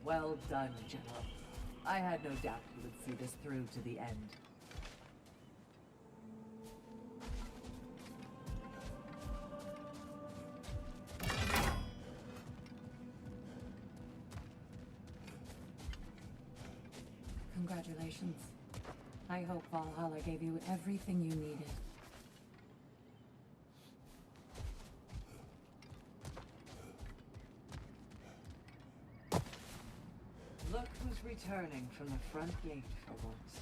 Well done, General. I had no doubt you would see this through to the end. Congratulations. I hope Valhalla gave you everything you needed. Look who's returning from the front gate for once.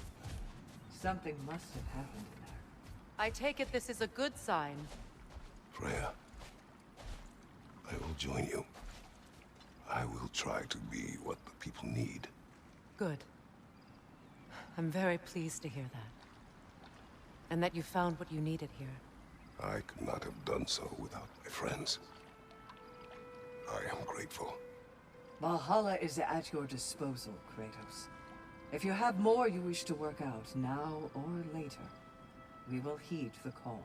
Something must have happened in there. I take it this is a good sign. Freya, I will join you. I will try to be what the people need. Good. I'm very pleased to hear that. And that you found what you needed here. I could not have done so without my friends. I am grateful. Valhalla is at your disposal, Kratos. If you have more you wish to work out, now or later, we will heed the call.